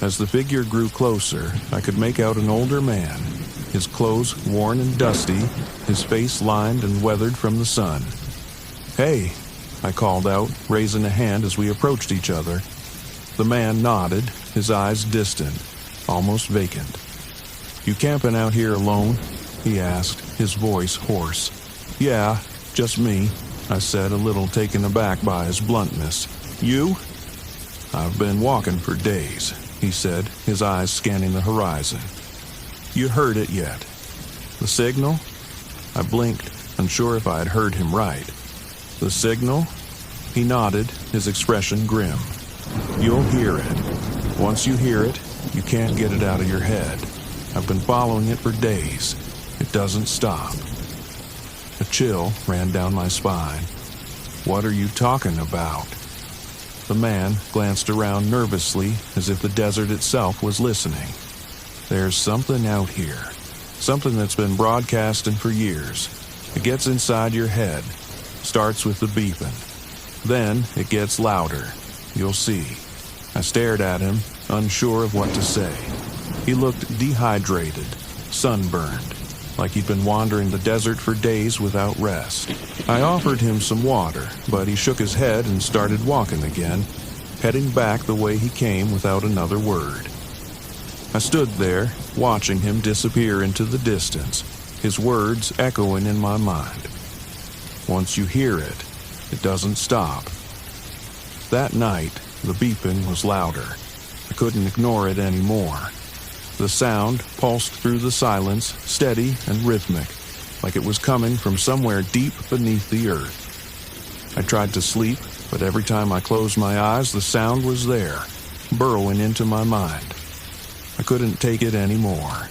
As the figure grew closer, I could make out an older man, his clothes worn and dusty, his face lined and weathered from the sun. "Hey," I called out, raising a hand as we approached each other. The man nodded, his eyes distant, almost vacant. "You camping out here alone?" he asked, his voice hoarse. "Yeah, just me," I said, a little taken aback by his bluntness. "You?" "I've been walking for days," he said, his eyes scanning the horizon. "You heard it yet?" "The signal?" I blinked, unsure if I had heard him right. "The signal?" He nodded, his expression grim. "You'll hear it. Once you hear it, you can't get it out of your head. I've been following it for days. It doesn't stop." A chill ran down my spine. "What are you talking about?" The man glanced around nervously, as if the desert itself was listening. "There's something out here. Something that's been broadcasting for years. It gets inside your head. Starts with the beeping. Then it gets louder. You'll see." I stared at him, unsure of what to say. He looked dehydrated, sunburned, like he'd been wandering the desert for days without rest. I offered him some water, but he shook his head and started walking again, heading back the way he came without another word. I stood there, watching him disappear into the distance, his words echoing in my mind. "Once you hear it, it doesn't stop." That night, the beeping was louder. I couldn't ignore it anymore. The sound pulsed through the silence, steady and rhythmic, like it was coming from somewhere deep beneath the earth. I tried to sleep, but every time I closed my eyes, the sound was there, burrowing into my mind. I couldn't take it anymore.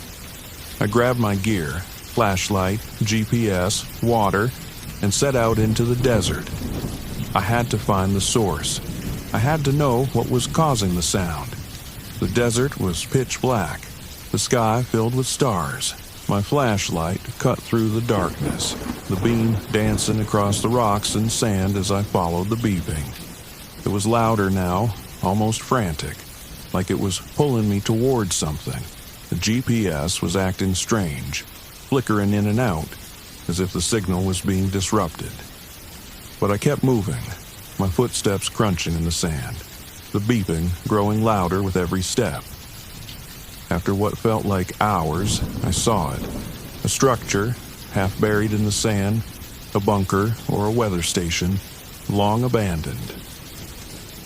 I grabbed my gear, flashlight, GPS, water, and set out into the desert. I had to find the source. I had to know what was causing the sound. The desert was pitch black, the sky filled with stars. My flashlight cut through the darkness, the beam dancing across the rocks and sand as I followed the beeping. It was louder now, almost frantic, like it was pulling me towards something. The GPS was acting strange, flickering in and out, as if the signal was being disrupted. But I kept moving, my footsteps crunching in the sand, the beeping growing louder with every step. After what felt like hours, I saw it. A structure, half buried in the sand, a bunker or a weather station, long abandoned.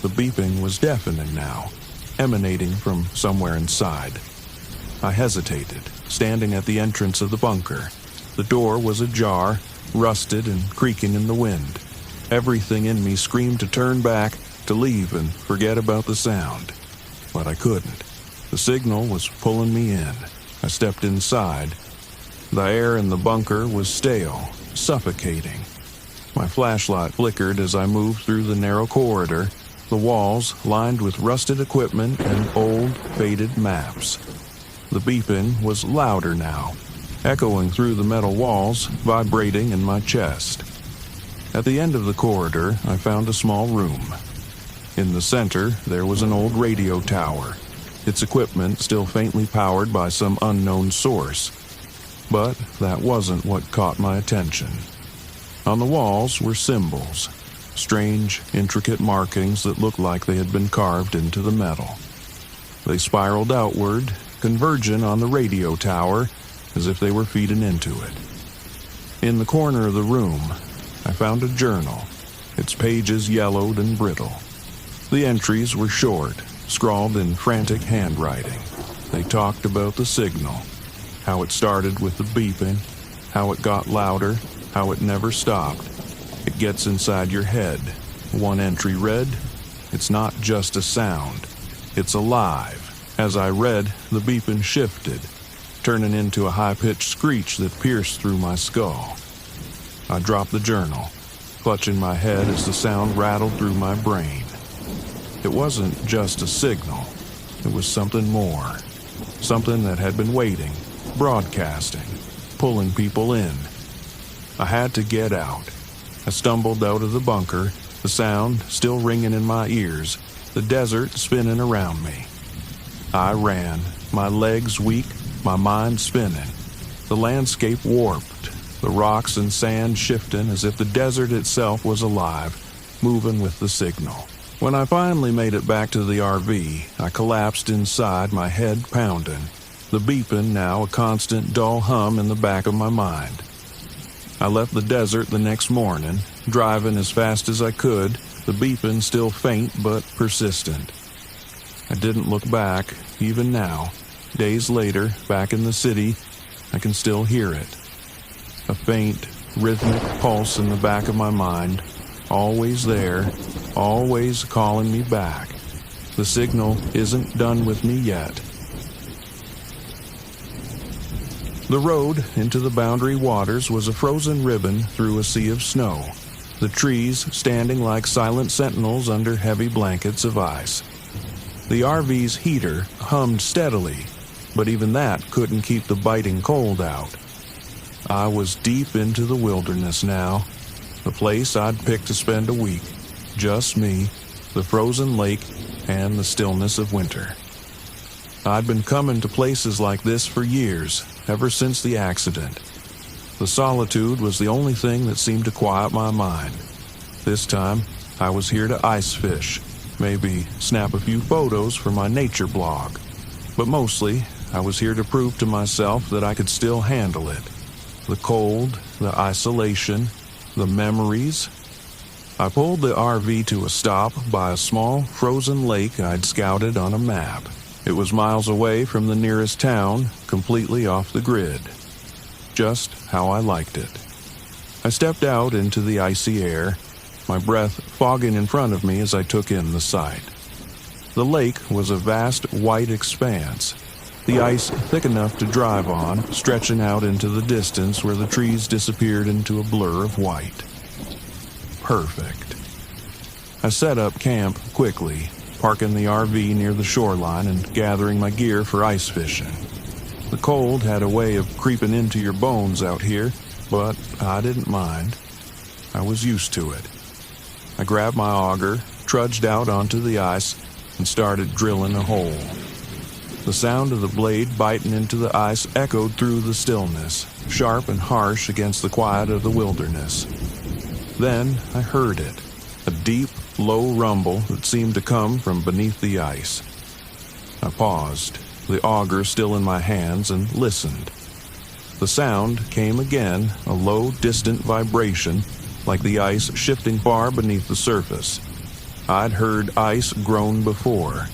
The beeping was deafening now, emanating from somewhere inside. I hesitated, standing at the entrance of the bunker. The door was ajar, rusted and creaking in the wind. Everything in me screamed to turn back, to leave and forget about the sound. But I couldn't. The signal was pulling me in. I stepped inside. The air in the bunker was stale, suffocating. My flashlight flickered as I moved through the narrow corridor, the walls lined with rusted equipment and old, faded maps. The beeping was louder now, echoing through the metal walls, vibrating in my chest. At the end of the corridor, I found a small room. In the center, there was an old radio tower, its equipment still faintly powered by some unknown source. But that wasn't what caught my attention. On the walls were symbols, strange, intricate markings that looked like they had been carved into the metal. They spiraled outward, converging on the radio tower as if they were feeding into it. In the corner of the room, I found a journal, its pages yellowed and brittle. The entries were short, scrawled in frantic handwriting. They talked about the signal, how it started with the beeping, how it got louder, how it never stopped. It gets inside your head. One entry read, "It's not just a sound, it's alive." As I read, the beeping shifted, turning into a high-pitched screech that pierced through my skull. I dropped the journal, clutching my head as the sound rattled through my brain. It wasn't just a signal. It was something more. Something that had been waiting, broadcasting, pulling people in. I had to get out. I stumbled out of the bunker, the sound still ringing in my ears, the desert spinning around me. I ran, my legs weak, my mind spinning. The landscape warped, the rocks and sand shifting as if the desert itself was alive, moving with the signal. When I finally made it back to the RV, I collapsed inside, my head pounding, the beeping now a constant dull hum in the back of my mind. I left the desert the next morning, driving as fast as I could, the beeping still faint but persistent. I didn't look back, even now. Days later, back in the city, I can still hear it. A faint, rhythmic pulse in the back of my mind, always there, always calling me back. The signal isn't done with me yet. The road into the boundary waters was a frozen ribbon through a sea of snow, the trees standing like silent sentinels under heavy blankets of ice. The RV's heater hummed steadily, but even that couldn't keep the biting cold out. I was deep into the wilderness now, the place I'd picked to spend a week. Just me, the frozen lake, and the stillness of winter. I'd been coming to places like this for years, ever since the accident. The solitude was the only thing that seemed to quiet my mind. This time, I was here to ice fish, maybe snap a few photos for my nature blog. But mostly, I was here to prove to myself that I could still handle it. The cold, the isolation, the memories. I pulled the RV to a stop by a small, frozen lake I'd scouted on a map. It was miles away from the nearest town, completely off the grid. Just how I liked it. I stepped out into the icy air, my breath fogging in front of me as I took in the sight. The lake was a vast white expanse, the ice thick enough to drive on, stretching out into the distance where the trees disappeared into a blur of white. Perfect. I set up camp quickly, parking the RV near the shoreline and gathering my gear for ice fishing. The cold had a way of creeping into your bones out here, but I didn't mind. I was used to it. I grabbed my auger, trudged out onto the ice, and started drilling a hole. The sound of the blade biting into the ice echoed through the stillness, sharp and harsh against the quiet of the wilderness. Then I heard it, a deep, low rumble that seemed to come from beneath the ice. I paused, the auger still in my hands, and listened. The sound came again, a low, distant vibration, like the ice shifting far beneath the surface. I'd heard ice groan before.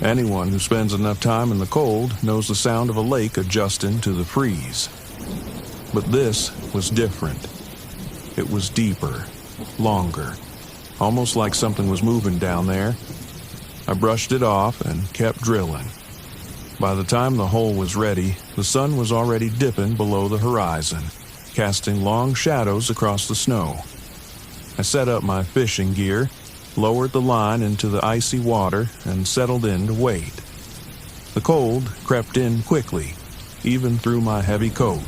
Anyone who spends enough time in the cold knows the sound of a lake adjusting to the freeze. But this was different. It was deeper, longer, almost like something was moving down there. I brushed it off and kept drilling. By the time the hole was ready, the sun was already dipping below the horizon, casting long shadows across the snow. I set up my fishing gear, lowered the line into the icy water, and settled in to wait. The cold crept in quickly, even through my heavy coat,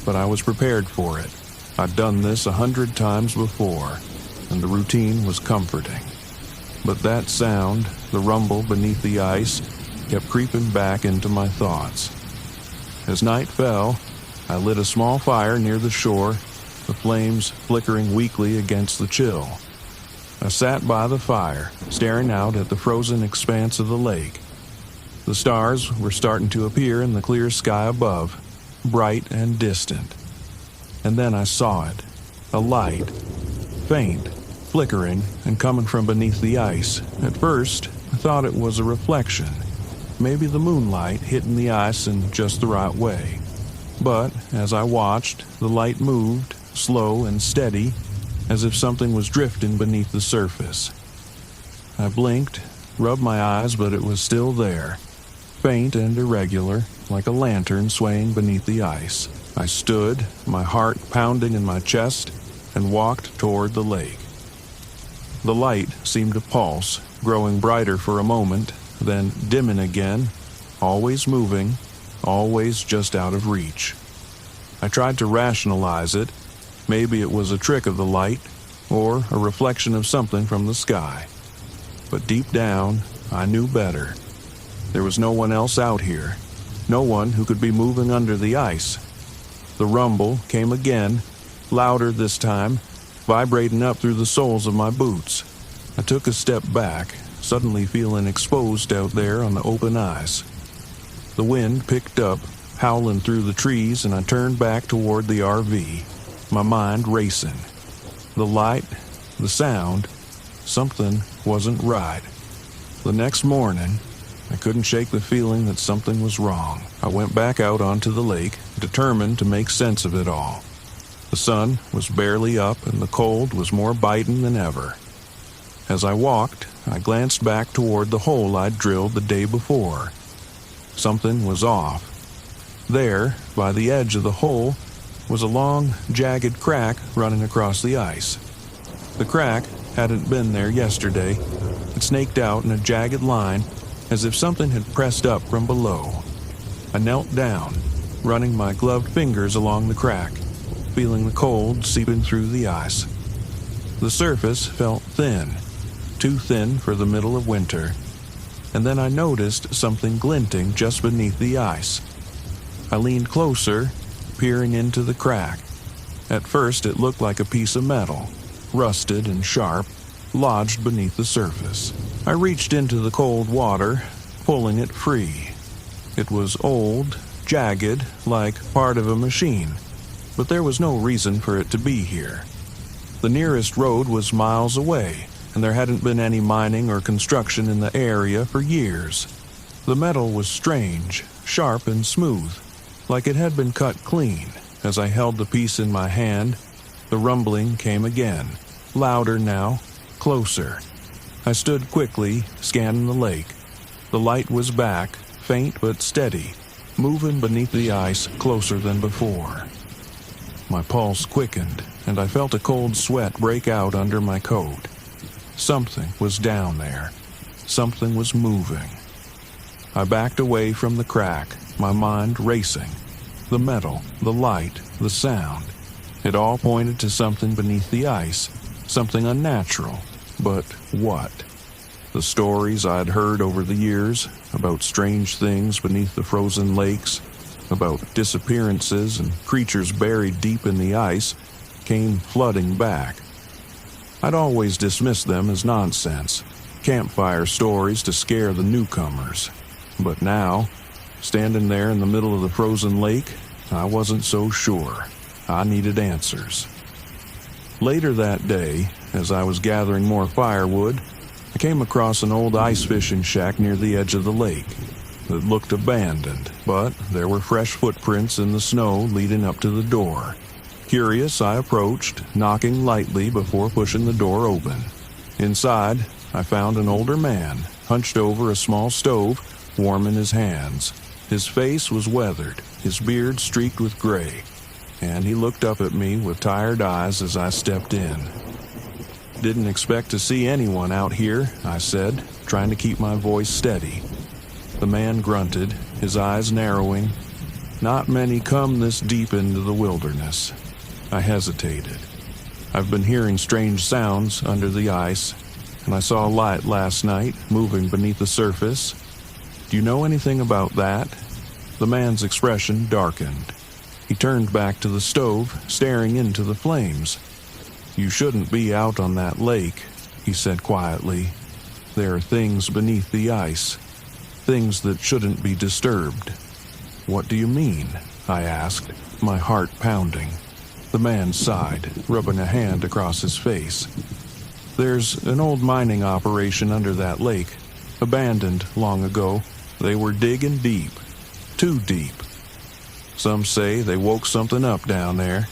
but I was prepared for it. I'd done this 100 times before, and the routine was comforting. But that sound, the rumble beneath the ice, kept creeping back into my thoughts. As night fell, I lit a small fire near the shore, the flames flickering weakly against the chill. I sat by the fire, staring out at the frozen expanse of the lake. The stars were starting to appear in the clear sky above, bright and distant. And then I saw it, a light, faint, flickering, and coming from beneath the ice. At first, I thought it was a reflection, maybe the moonlight hitting the ice in just the right way. But as I watched, the light moved, slow and steady, as if something was drifting beneath the surface. I blinked, rubbed my eyes, but it was still there, faint and irregular, like a lantern swaying beneath the ice. I stood, my heart pounding in my chest, and walked toward the lake. The light seemed to pulse, growing brighter for a moment, then dimming again, always moving, always just out of reach. I tried to rationalize it. Maybe it was a trick of the light, or a reflection of something from the sky. But deep down, I knew better. There was no one else out here, no one who could be moving under the ice. The rumble came again, louder this time, vibrating up through the soles of my boots. I took a step back, suddenly feeling exposed out there on the open ice. The wind picked up, howling through the trees, and I turned back toward the RV, my mind racing. The light, the sound, something wasn't right. The next morning, I couldn't shake the feeling that something was wrong. I went back out onto the lake, determined to make sense of it all. The sun was barely up, and the cold was more biting than ever. As I walked, I glanced back toward the hole I'd drilled the day before. Something was off. There, by the edge of the hole, was a long, jagged crack running across the ice. The crack hadn't been there yesterday. It snaked out in a jagged line, as if something had pressed up from below. I knelt down, running my gloved fingers along the crack, feeling the cold seeping through the ice. The surface felt thin, too thin for the middle of winter, and then I noticed something glinting just beneath the ice. I leaned closer, peering into the crack. At first it looked like a piece of metal, rusted and sharp, lodged beneath the surface. I reached into the cold water, pulling it free. It was old, jagged, like part of a machine, but there was no reason for it to be here. The nearest road was miles away, and there hadn't been any mining or construction in the area for years. The metal was strange, sharp and smooth, like it had been cut clean. As I held the piece in my hand, the rumbling came again, louder now, closer. I stood quickly, scanning the lake. The light was back, faint but steady, moving beneath the ice closer than before. My pulse quickened, and I felt a cold sweat break out under my coat. Something was down there. Something was moving. I backed away from the crack, my mind racing. The metal, the light, the sound. It all pointed to something beneath the ice, something unnatural. But what? The stories I'd heard over the years about strange things beneath the frozen lakes, about disappearances and creatures buried deep in the ice, came flooding back. I'd always dismissed them as nonsense, campfire stories to scare the newcomers. But now, standing there in the middle of the frozen lake, I wasn't so sure. I needed answers. Later that day, as I was gathering more firewood, I came across an old ice fishing shack near the edge of the lake. It looked abandoned, but there were fresh footprints in the snow leading up to the door. Curious, I approached, knocking lightly before pushing the door open. Inside, I found an older man, hunched over a small stove, warming his hands. His face was weathered, his beard streaked with gray, and he looked up at me with tired eyes as I stepped in. "Didn't expect to see anyone out here," I said, trying to keep my voice steady. The man grunted, his eyes narrowing. "Not many come this deep into the wilderness." I hesitated. "I've been hearing strange sounds under the ice, and I saw a light last night moving beneath the surface. Do you know anything about that?" The man's expression darkened. He turned back to the stove, staring into the flames. "You shouldn't be out on that lake," he said quietly. "There are things beneath the ice, things that shouldn't be disturbed." "What do you mean?" I asked, my heart pounding. The man sighed, rubbing a hand across his face. "There's an old mining operation under that lake, abandoned long ago. They were digging deep, too deep. Some say they woke something up down there.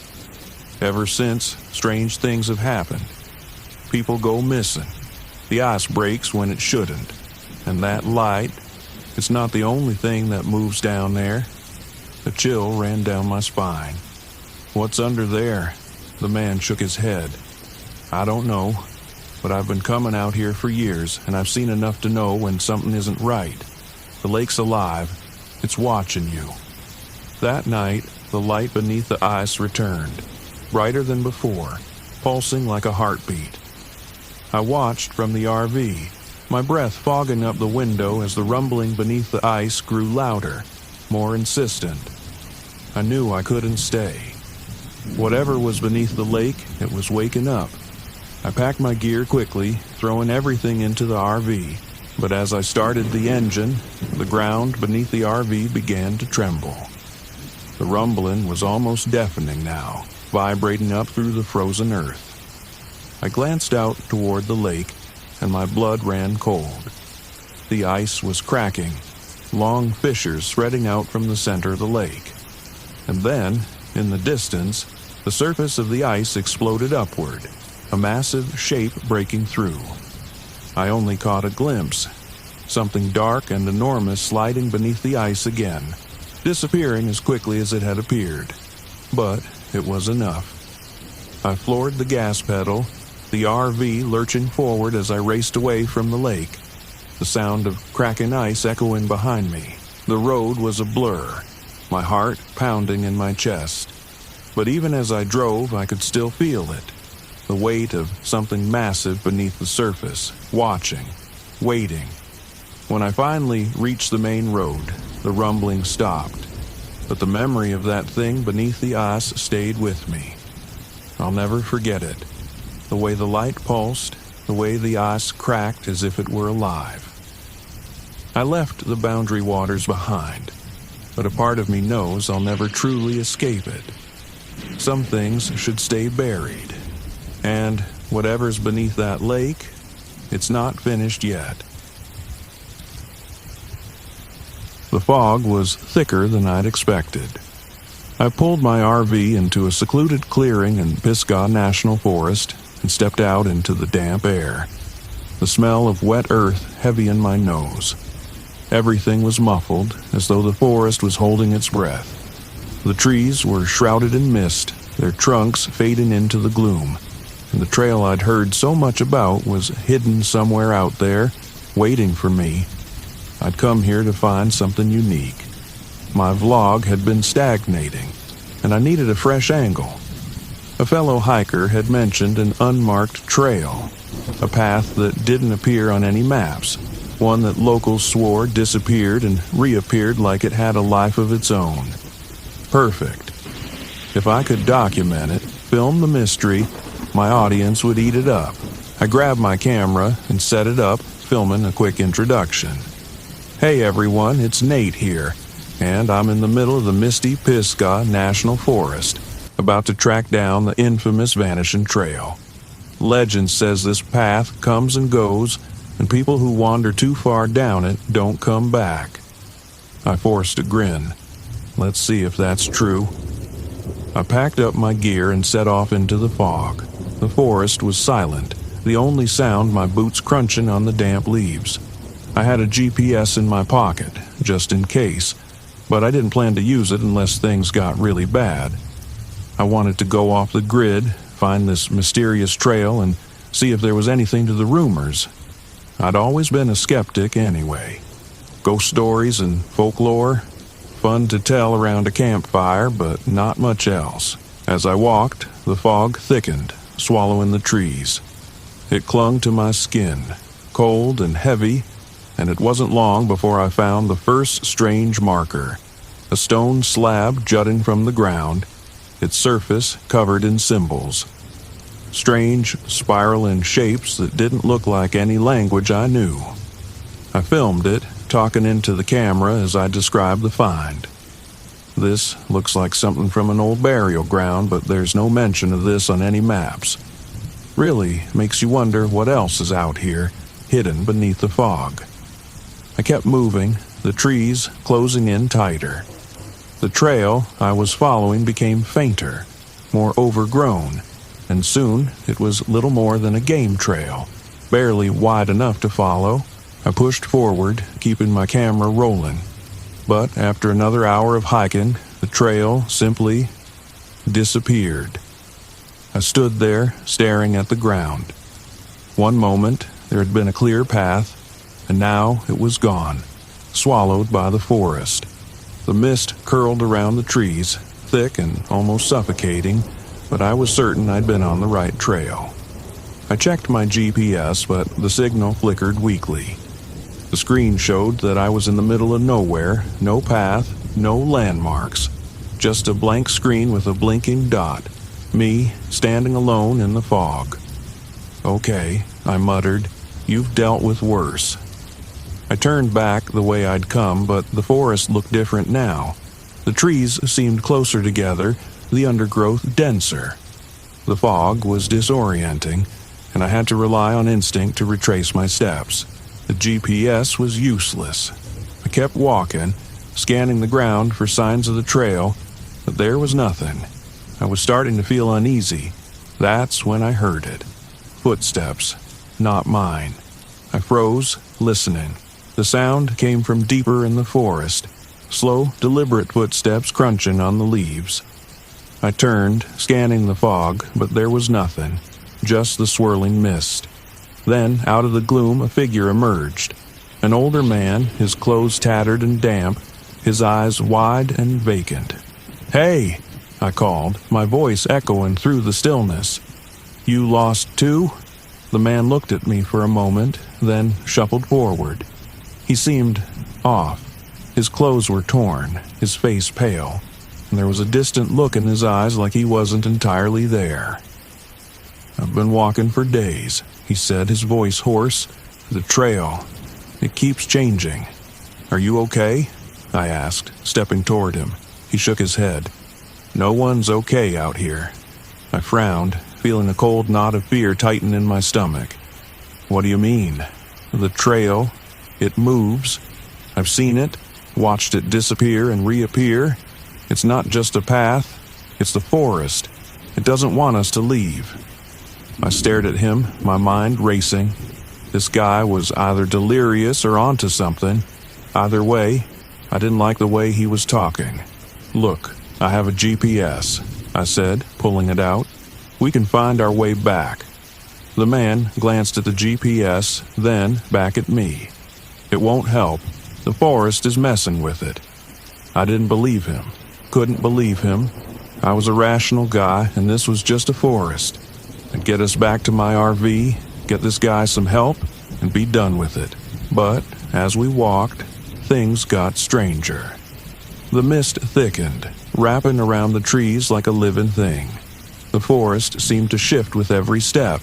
Ever since, strange things have happened. People go missing. The ice breaks when it shouldn't. And that light, it's not the only thing that moves down there." A chill ran down my spine. "What's under there?" The man shook his head. "I don't know, but I've been coming out here for years, and I've seen enough to know when something isn't right. The lake's alive. It's watching you." That night, the light beneath the ice returned, brighter than before, pulsing like a heartbeat. I watched from the RV, my breath fogging up the window as the rumbling beneath the ice grew louder, more insistent. I knew I couldn't stay. Whatever was beneath the lake, it was waking up. I packed my gear quickly, throwing everything into the RV. But as I started the engine, the ground beneath the RV began to tremble. The rumbling was almost deafening now, vibrating up through the frozen earth. I glanced out toward the lake, and my blood ran cold. The ice was cracking, long fissures spreading out from the center of the lake. And then, in the distance, the surface of the ice exploded upward, a massive shape breaking through. I only caught a glimpse, something dark and enormous sliding beneath the ice again, disappearing as quickly as it had appeared. But it was enough. I floored the gas pedal, the RV lurching forward as I raced away from the lake, the sound of cracking ice echoing behind me. The road was a blur, my heart pounding in my chest. But even as I drove, I could still feel it, the weight of something massive beneath the surface, watching, waiting. When I finally reached the main road, the rumbling stopped, but the memory of that thing beneath the ice stayed with me. I'll never forget it. The way the light pulsed, the way the ice cracked as if it were alive. I left the boundary waters behind, but a part of me knows I'll never truly escape it. Some things should stay buried, and whatever's beneath that lake, it's not finished yet. The fog was thicker than I'd expected. I pulled my RV into a secluded clearing in Pisgah National Forest and stepped out into the damp air, the smell of wet earth heavy in my nose. Everything was muffled, as though the forest was holding its breath. The trees were shrouded in mist, their trunks fading into the gloom, and the trail I'd heard so much about was hidden somewhere out there, waiting for me. I'd come here to find something unique. My vlog had been stagnating, and I needed a fresh angle. A fellow hiker had mentioned an unmarked trail, A path that didn't appear on any maps. One that locals swore disappeared and reappeared like it had a life of its own. Perfect. If I could document it, film the mystery, my audience would eat it up. I grabbed my camera and set it up, filming a quick introduction. Hey everyone, it's Nate here, and I'm in the middle of the misty Pisgah National Forest, about to track down the infamous Vanishing Trail. Legend says this path comes and goes, and people who wander too far down it don't come back. I forced a grin. Let's see if that's true. I packed up my gear and set off into the fog. The forest was silent, the only sound my boots crunching on the damp leaves. I had a GPS in my pocket, just in case, but I didn't plan to use it unless things got really bad. I wanted to go off the grid, find this mysterious trail, and see if there was anything to the rumors. I'd always been a skeptic anyway. Ghost stories and folklore, fun to tell around a campfire, but not much else. As I walked, the fog thickened, swallowing the trees. It clung to my skin, cold and heavy, and it wasn't long before I found the first strange marker. A stone slab jutting from the ground, its surface covered in symbols. Strange, spiraling shapes that didn't look like any language I knew. I filmed it, talking into the camera as I described the find. This looks like something from an old burial ground, but there's no mention of this on any maps. Really makes you wonder what else is out here, hidden beneath the fog. I kept moving, the trees closing in tighter. The trail I was following became fainter, more overgrown, and soon it was little more than a game trail, barely wide enough to follow. I pushed forward, keeping my camera rolling. But after another hour of hiking, the trail simply disappeared. I stood there, staring at the ground. One moment, there had been a clear path, and now it was gone, swallowed by the forest. The mist curled around the trees, thick and almost suffocating, but I was certain I'd been on the right trail. I checked my GPS, but the signal flickered weakly. The screen showed that I was in the middle of nowhere, no path, no landmarks. Just a blank screen with a blinking dot. Me, standing alone in the fog. Okay, I muttered, you've dealt with worse. I turned back the way I'd come, but the forest looked different now. The trees seemed closer together, the undergrowth denser. The fog was disorienting, and I had to rely on instinct to retrace my steps. The GPS was useless. I kept walking, scanning the ground for signs of the trail, but there was nothing. I was starting to feel uneasy. That's when I heard it. Footsteps, not mine. I froze, listening. The sound came from deeper in the forest, slow, deliberate footsteps crunching on the leaves. I turned, scanning the fog, but there was nothing, just the swirling mist. Then, out of the gloom, a figure emerged. An older man, his clothes tattered and damp, his eyes wide and vacant. "Hey!" I called, my voice echoing through the stillness. "You lost too?" The man looked at me for a moment, then shuffled forward. He seemed off. His clothes were torn, his face pale, and there was a distant look in his eyes like he wasn't entirely there. "I've been walking for days," he said, his voice hoarse. "The trail, it keeps changing." "Are you okay?" I asked, stepping toward him. He shook his head. "No one's okay out here." I frowned, feeling a cold knot of fear tighten in my stomach. "What do you mean?" "The trail, it moves. I've seen it, watched it disappear and reappear. It's not just a path, it's the forest. It doesn't want us to leave." I stared at him, my mind racing. This guy was either delirious or onto something. Either way, I didn't like the way he was talking. "Look, I have a GPS," I said, pulling it out. "We can find our way back." The man glanced at the GPS, then back at me. "It won't help. The forest is messing with it." I didn't believe him. Couldn't believe him. I was a rational guy, and this was just a forest. I'd get us back to my RV, get this guy some help, and be done with it. But as we walked, things got stranger. The mist thickened, wrapping around the trees like a living thing. The forest seemed to shift with every step.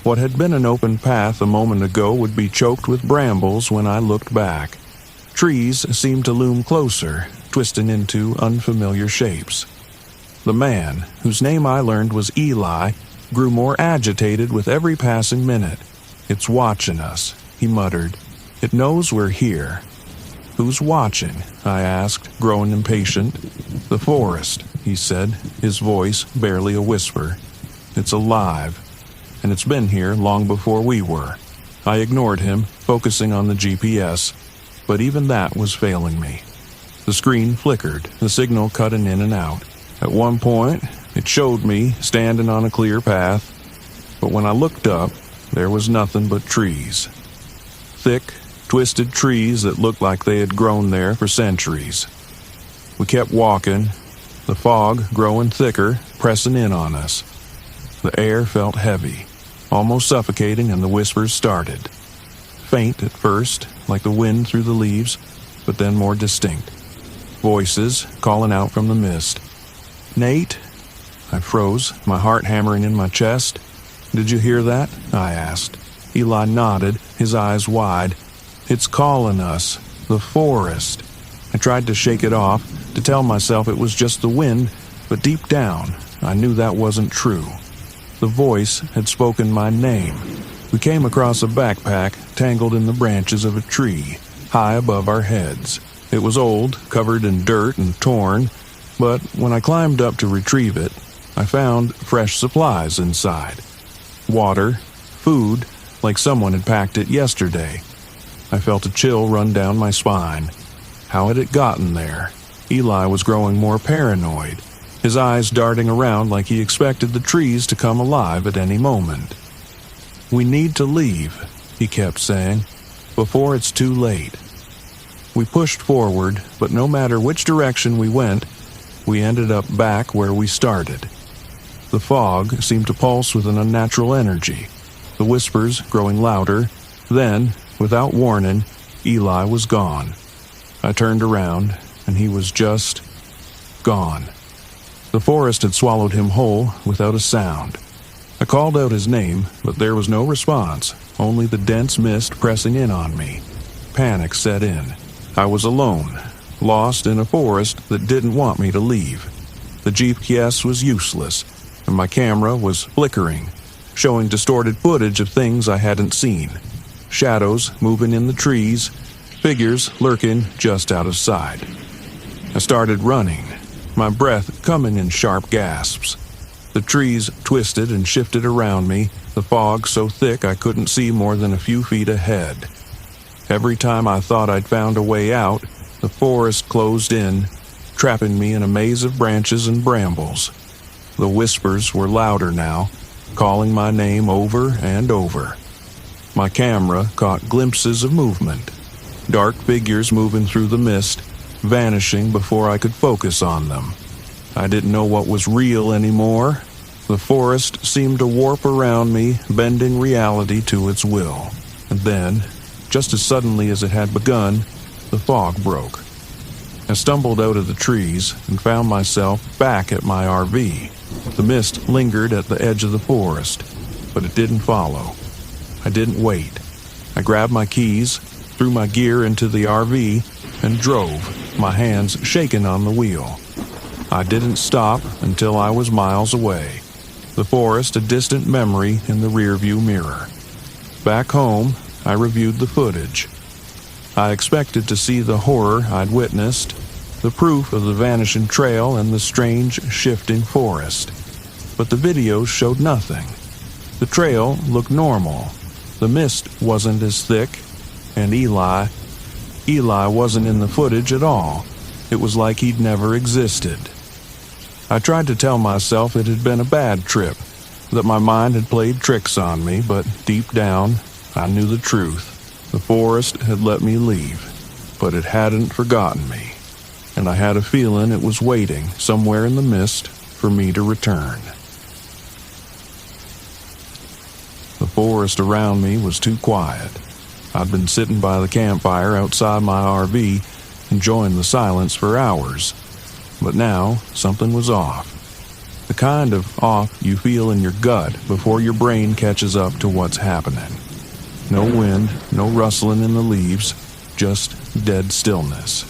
What had been an open path a moment ago would be choked with brambles when I looked back. Trees seemed to loom closer, twisting into unfamiliar shapes. The man, whose name I learned was Eli, grew more agitated with every passing minute. "It's watching us," he muttered. "It knows we're here." "Who's watching?" I asked, growing impatient. "The forest," he said, his voice barely a whisper. "It's alive, and it's been here long before we were." I ignored him, focusing on the GPS, but even that was failing me. The screen flickered, the signal cutting in and out. At one point, it showed me standing on a clear path, but when I looked up, there was nothing but trees. Thick, twisted trees that looked like they had grown there for centuries. We kept walking, the fog growing thicker, pressing in on us. The air felt heavy, almost suffocating, and the whispers started. Faint at first, like the wind through the leaves, but then more distinct. Voices calling out from the mist. "Nate?" I froze, my heart hammering in my chest. "Did you hear that?" I asked. Eli nodded, his eyes wide. "It's calling us. The forest." I tried to shake it off, to tell myself it was just the wind, but deep down, I knew that wasn't true. The voice had spoken my name. We came across a backpack tangled in the branches of a tree, high above our heads. It was old, covered in dirt and torn, but when I climbed up to retrieve it, I found fresh supplies inside. Water, food, like someone had packed it yesterday. I felt a chill run down my spine. How had it gotten there? Eli was growing more paranoid, his eyes darting around like he expected the trees to come alive at any moment. "We need to leave," he kept saying, "before it's too late." We pushed forward, but no matter which direction we went, we ended up back where we started. The fog seemed to pulse with an unnatural energy, the whispers growing louder. Then, without warning, Eli was gone. I turned around, and he was just gone. The forest had swallowed him whole without a sound. I called out his name, but there was no response, only the dense mist pressing in on me. Panic set in. I was alone, lost in a forest that didn't want me to leave. The GPS was useless, and my camera was flickering, showing distorted footage of things I hadn't seen. Shadows moving in the trees, figures lurking just out of sight. I started running, my breath coming in sharp gasps. The trees twisted and shifted around me, the fog so thick I couldn't see more than a few feet ahead. Every time I thought I'd found a way out, the forest closed in, trapping me in a maze of branches and brambles. The whispers were louder now, calling my name over and over. My camera caught glimpses of movement, dark figures moving through the mist, vanishing before I could focus on them. I didn't know what was real anymore. The forest seemed to warp around me, bending reality to its will. And then, just as suddenly as it had begun, the fog broke. I stumbled out of the trees and found myself back at my RV. The mist lingered at the edge of the forest, but it didn't follow. I didn't wait. I grabbed my keys, threw my gear into the RV, and drove, my hands shaking on the wheel. I didn't stop until I was miles away, the forest a distant memory in the rearview mirror. Back home, I reviewed the footage. I expected to see the horror I'd witnessed, the proof of the vanishing trail and the strange, shifting forest. But the videos showed nothing. The trail looked normal. The mist wasn't as thick, and Eli wasn't in the footage at all. It was like he'd never existed. I tried to tell myself it had been a bad trip, that my mind had played tricks on me, but deep down, I knew the truth. The forest had let me leave, but it hadn't forgotten me, and I had a feeling it was waiting somewhere in the mist for me to return. The forest around me was too quiet. I'd been sitting by the campfire outside my RV, enjoying the silence for hours. But now, something was off. The kind of off you feel in your gut before your brain catches up to what's happening. No wind, no rustling in the leaves, just dead stillness.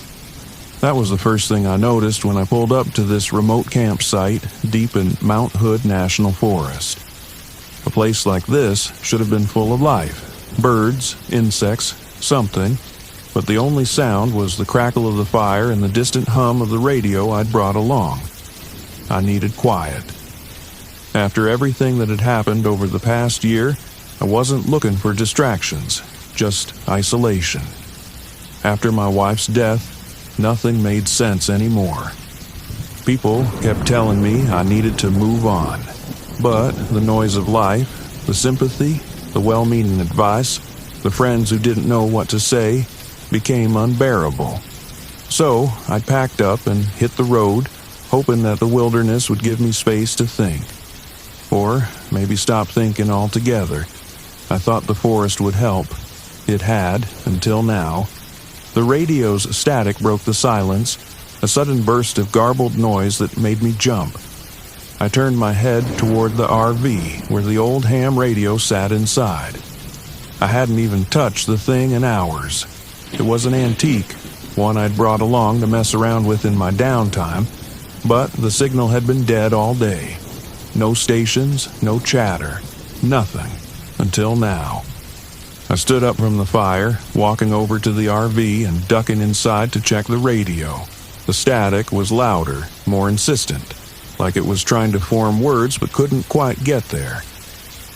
That was the first thing I noticed when I pulled up to this remote campsite deep in Mount Hood National Forest. A place like this should have been full of life. Birds, insects, something. But the only sound was the crackle of the fire and the distant hum of the radio I'd brought along. I needed quiet. After everything that had happened over the past year, I wasn't looking for distractions, just isolation. After my wife's death, nothing made sense anymore. People kept telling me I needed to move on. But the noise of life, the sympathy, the well-meaning advice, the friends who didn't know what to say, became unbearable. So I packed up and hit the road, hoping that the wilderness would give me space to think. Or maybe stop thinking altogether. I thought the forest would help. It had, until now. The radio's static broke the silence, a sudden burst of garbled noise that made me jump. I turned my head toward the RV, where the old ham radio sat inside. I hadn't even touched the thing in hours. It was an antique, one I'd brought along to mess around with in my downtime, but the signal had been dead all day. No stations, no chatter, nothing, until now. I stood up from the fire, walking over to the RV and ducking inside to check the radio. The static was louder, more insistent, like it was trying to form words but couldn't quite get there.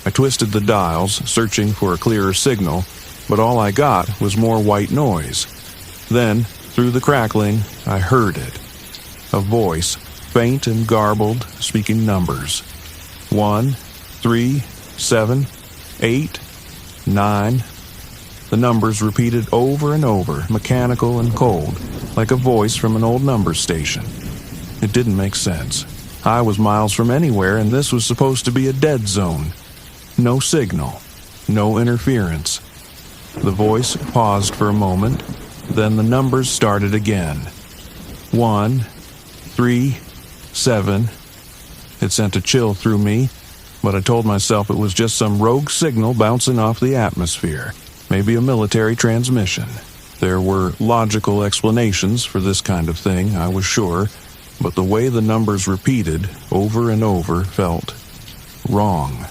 I twisted the dials, searching for a clearer signal, but all I got was more white noise. Then, through the crackling, I heard it. A voice, faint and garbled, speaking numbers. 1, 3, 7, 8, 9. The numbers repeated over and over, mechanical and cold, like a voice from an old number station. It didn't make sense. I was miles from anywhere, and this was supposed to be a dead zone. No signal, no interference. The voice paused for a moment, then the numbers started again. 1, 3, 7. It sent a chill through me, but I told myself it was just some rogue signal bouncing off the atmosphere, maybe a military transmission. There were logical explanations for this kind of thing, I was sure, but the way the numbers repeated over and over felt wrong,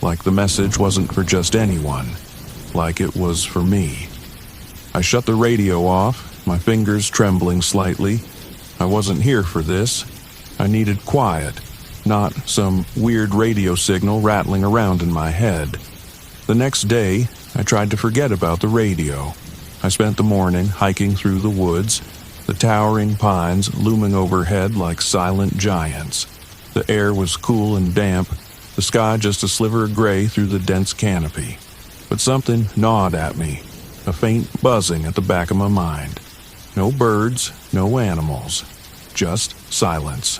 like the message wasn't for just anyone, like it was for me. I shut the radio off, my fingers trembling slightly. I wasn't here for this. I needed quiet, not some weird radio signal rattling around in my head. The next day, I tried to forget about the radio. I spent the morning hiking through the woods, the towering pines looming overhead like silent giants. The air was cool and damp, the sky just a sliver of gray through the dense canopy. But something gnawed at me, a faint buzzing at the back of my mind. No birds, no animals, just silence.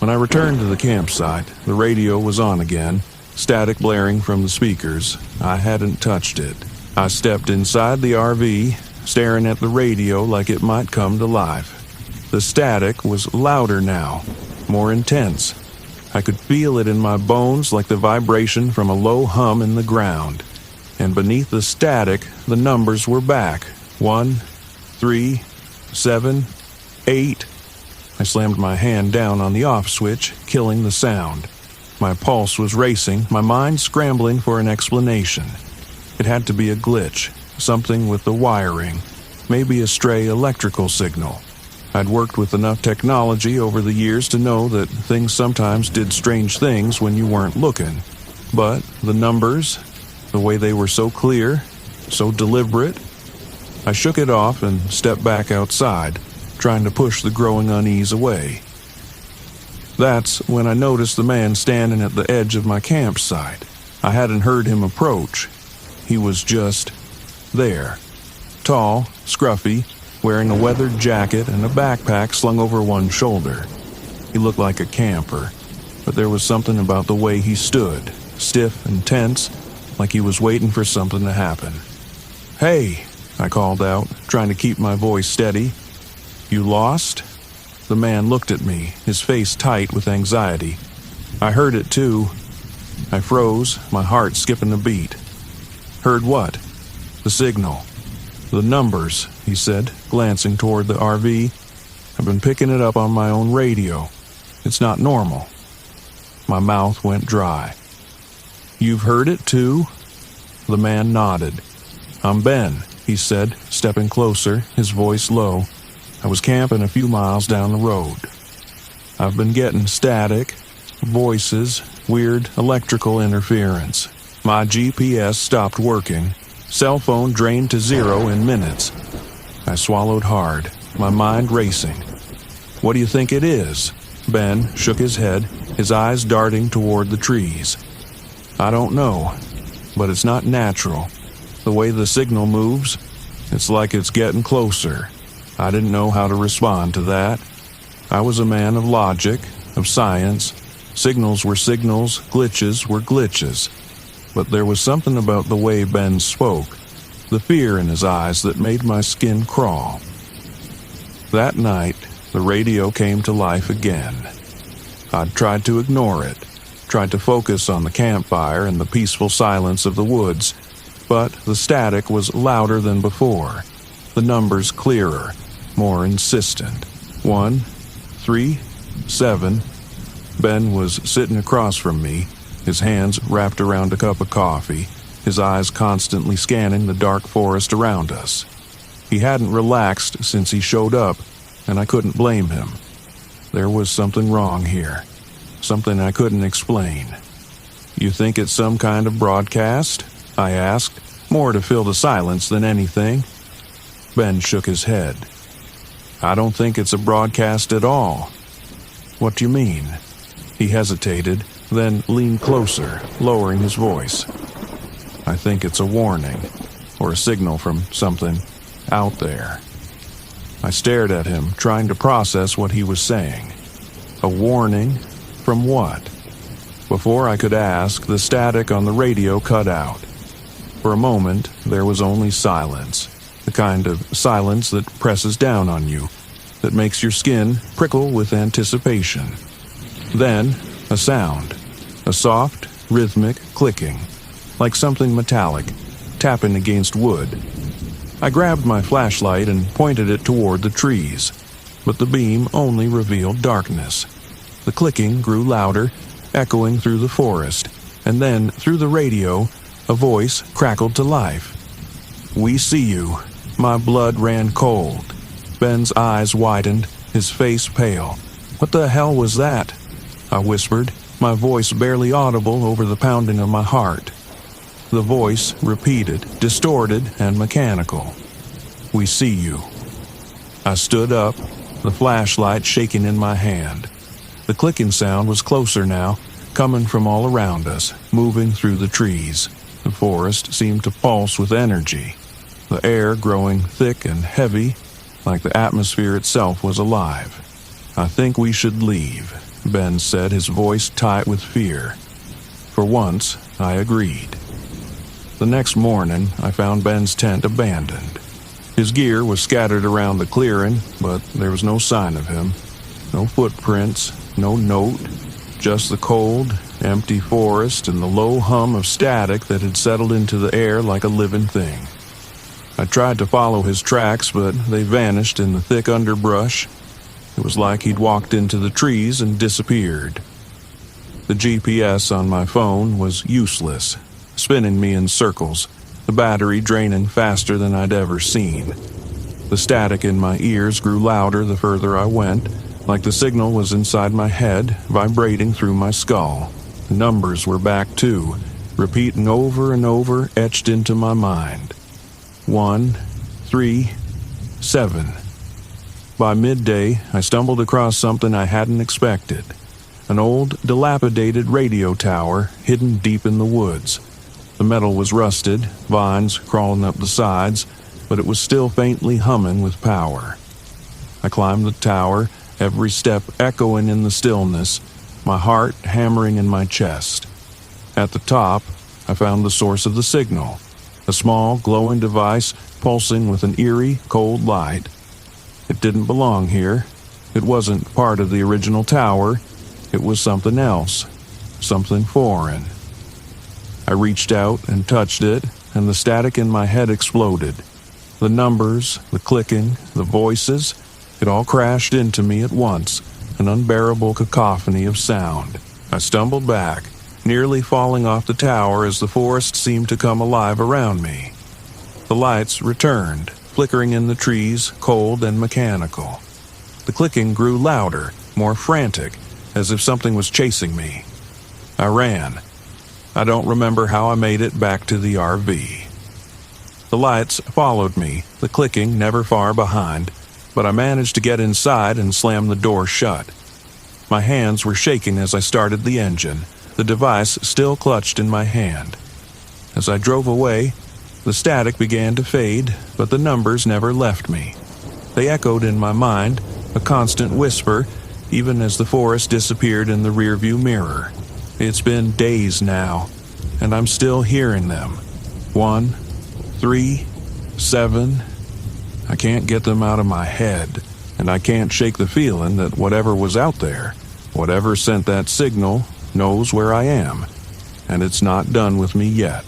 When I returned to the campsite, the radio was on again, static blaring from the speakers. I hadn't touched it. I stepped inside the RV, staring at the radio like it might come to life. The static was louder now, more intense. I could feel it in my bones like the vibration from a low hum in the ground. And beneath the static, the numbers were back. 1, 3, 7, 8. I slammed my hand down on the off switch, killing the sound. My pulse was racing, my mind scrambling for an explanation. It had to be a glitch, something with the wiring, maybe a stray electrical signal. I'd worked with enough technology over the years to know that things sometimes did strange things when you weren't looking. But the numbers, the way they were so clear, so deliberate, I shook it off and stepped back outside, trying to push the growing unease away. That's when I noticed the man standing at the edge of my campsite. I hadn't heard him approach. He was just there. Tall, scruffy, wearing a weathered jacket and a backpack slung over one shoulder. He looked like a camper, but there was something about the way he stood, stiff and tense, like he was waiting for something to happen. "Hey," I called out, trying to keep my voice steady. "You lost?" The man looked at me, his face tight with anxiety. I heard it too. I froze, my heart skipping a beat. "Heard what?" "The signal. The numbers," he said, glancing toward the RV. "I've been picking it up on my own radio. It's not normal." My mouth went dry. "You've heard it too?" The man nodded. "I'm Ben," he said, stepping closer, his voice low. "I was camping a few miles down the road. I've been getting static, voices, weird electrical interference. My GPS stopped working. Cell phone drained to 0 in minutes." I swallowed hard, my mind racing. "What do you think it is?" Ben shook his head, his eyes darting toward the trees. "I don't know, but it's not natural. The way the signal moves, it's like it's getting closer." I didn't know how to respond to that. I was a man of logic, of science. Signals were signals, glitches were glitches. But there was something about the way Ben spoke, the fear in his eyes that made my skin crawl. That night, the radio came to life again. I'd tried to ignore it, tried to focus on the campfire and the peaceful silence of the woods, but the static was louder than before, the numbers clearer, more insistent. 1, 3, 7. Ben was sitting across from me, his hands wrapped around a cup of coffee, his eyes constantly scanning the dark forest around us. He hadn't relaxed since he showed up, and I couldn't blame him. There was something wrong here, something I couldn't explain. "You think it's some kind of broadcast?" I asked, more to fill the silence than anything. Ben shook his head. "I don't think it's a broadcast at all." "What do you mean?" He hesitated, then leaned closer, lowering his voice. "I think it's a warning, or a signal from something out there." I stared at him, trying to process what he was saying. A warning? From what? Before I could ask, the static on the radio cut out. For a moment, there was only silence, the kind of silence that presses down on you, that makes your skin prickle with anticipation. Then, a sound, a soft, rhythmic clicking, like something metallic, tapping against wood. I grabbed my flashlight and pointed it toward the trees, but the beam only revealed darkness. The clicking grew louder, echoing through the forest, and then, through the radio, a voice crackled to life. "We see you." My blood ran cold. Ben's eyes widened, his face pale. "What the hell was that?" I whispered, my voice barely audible over the pounding of my heart. The voice repeated, distorted and mechanical. "We see you." I stood up, the flashlight shaking in my hand. The clicking sound was closer now, coming from all around us, moving through the trees. The forest seemed to pulse with energy, the air growing thick and heavy, like the atmosphere itself was alive. "I think we should leave," Ben said, his voice tight with fear. For once, I agreed. The next morning, I found Ben's tent abandoned. His gear was scattered around the clearing, but there was no sign of him. No footprints, no note, just the cold, empty forest and the low hum of static that had settled into the air like a living thing. I tried to follow his tracks, but they vanished in the thick underbrush. It was like he'd walked into the trees and disappeared. The GPS on my phone was useless, spinning me in circles, the battery draining faster than I'd ever seen. The static in my ears grew louder the further I went, like the signal was inside my head, vibrating through my skull. The numbers were back too, repeating over and over, etched into my mind. 1, 3, 7. By midday, I stumbled across something I hadn't expected. An old, dilapidated radio tower hidden deep in the woods. The metal was rusted, vines crawling up the sides, but it was still faintly humming with power. I climbed the tower, every step echoing in the stillness, my heart hammering in my chest. At the top, I found the source of the signal, a small, glowing device pulsing with an eerie, cold light. It didn't belong here. It wasn't part of the original tower. It was something else, something foreign. I reached out and touched it, and the static in my head exploded. The numbers, the clicking, the voices, it all crashed into me at once, an unbearable cacophony of sound. I stumbled back, nearly falling off the tower as the forest seemed to come alive around me. The lights returned, flickering in the trees, cold and mechanical. The clicking grew louder, more frantic, as if something was chasing me. I ran. I don't remember how I made it back to the RV. The lights followed me, the clicking never far behind, but I managed to get inside and slam the door shut. My hands were shaking as I started the engine, the device still clutched in my hand. As I drove away, the static began to fade, but the numbers never left me. They echoed in my mind, a constant whisper, even as the forest disappeared in the rearview mirror. It's been days now, and I'm still hearing them. 1, 3, 7. I can't get them out of my head, and I can't shake the feeling that whatever was out there, whatever sent that signal, knows where I am, and it's not done with me yet.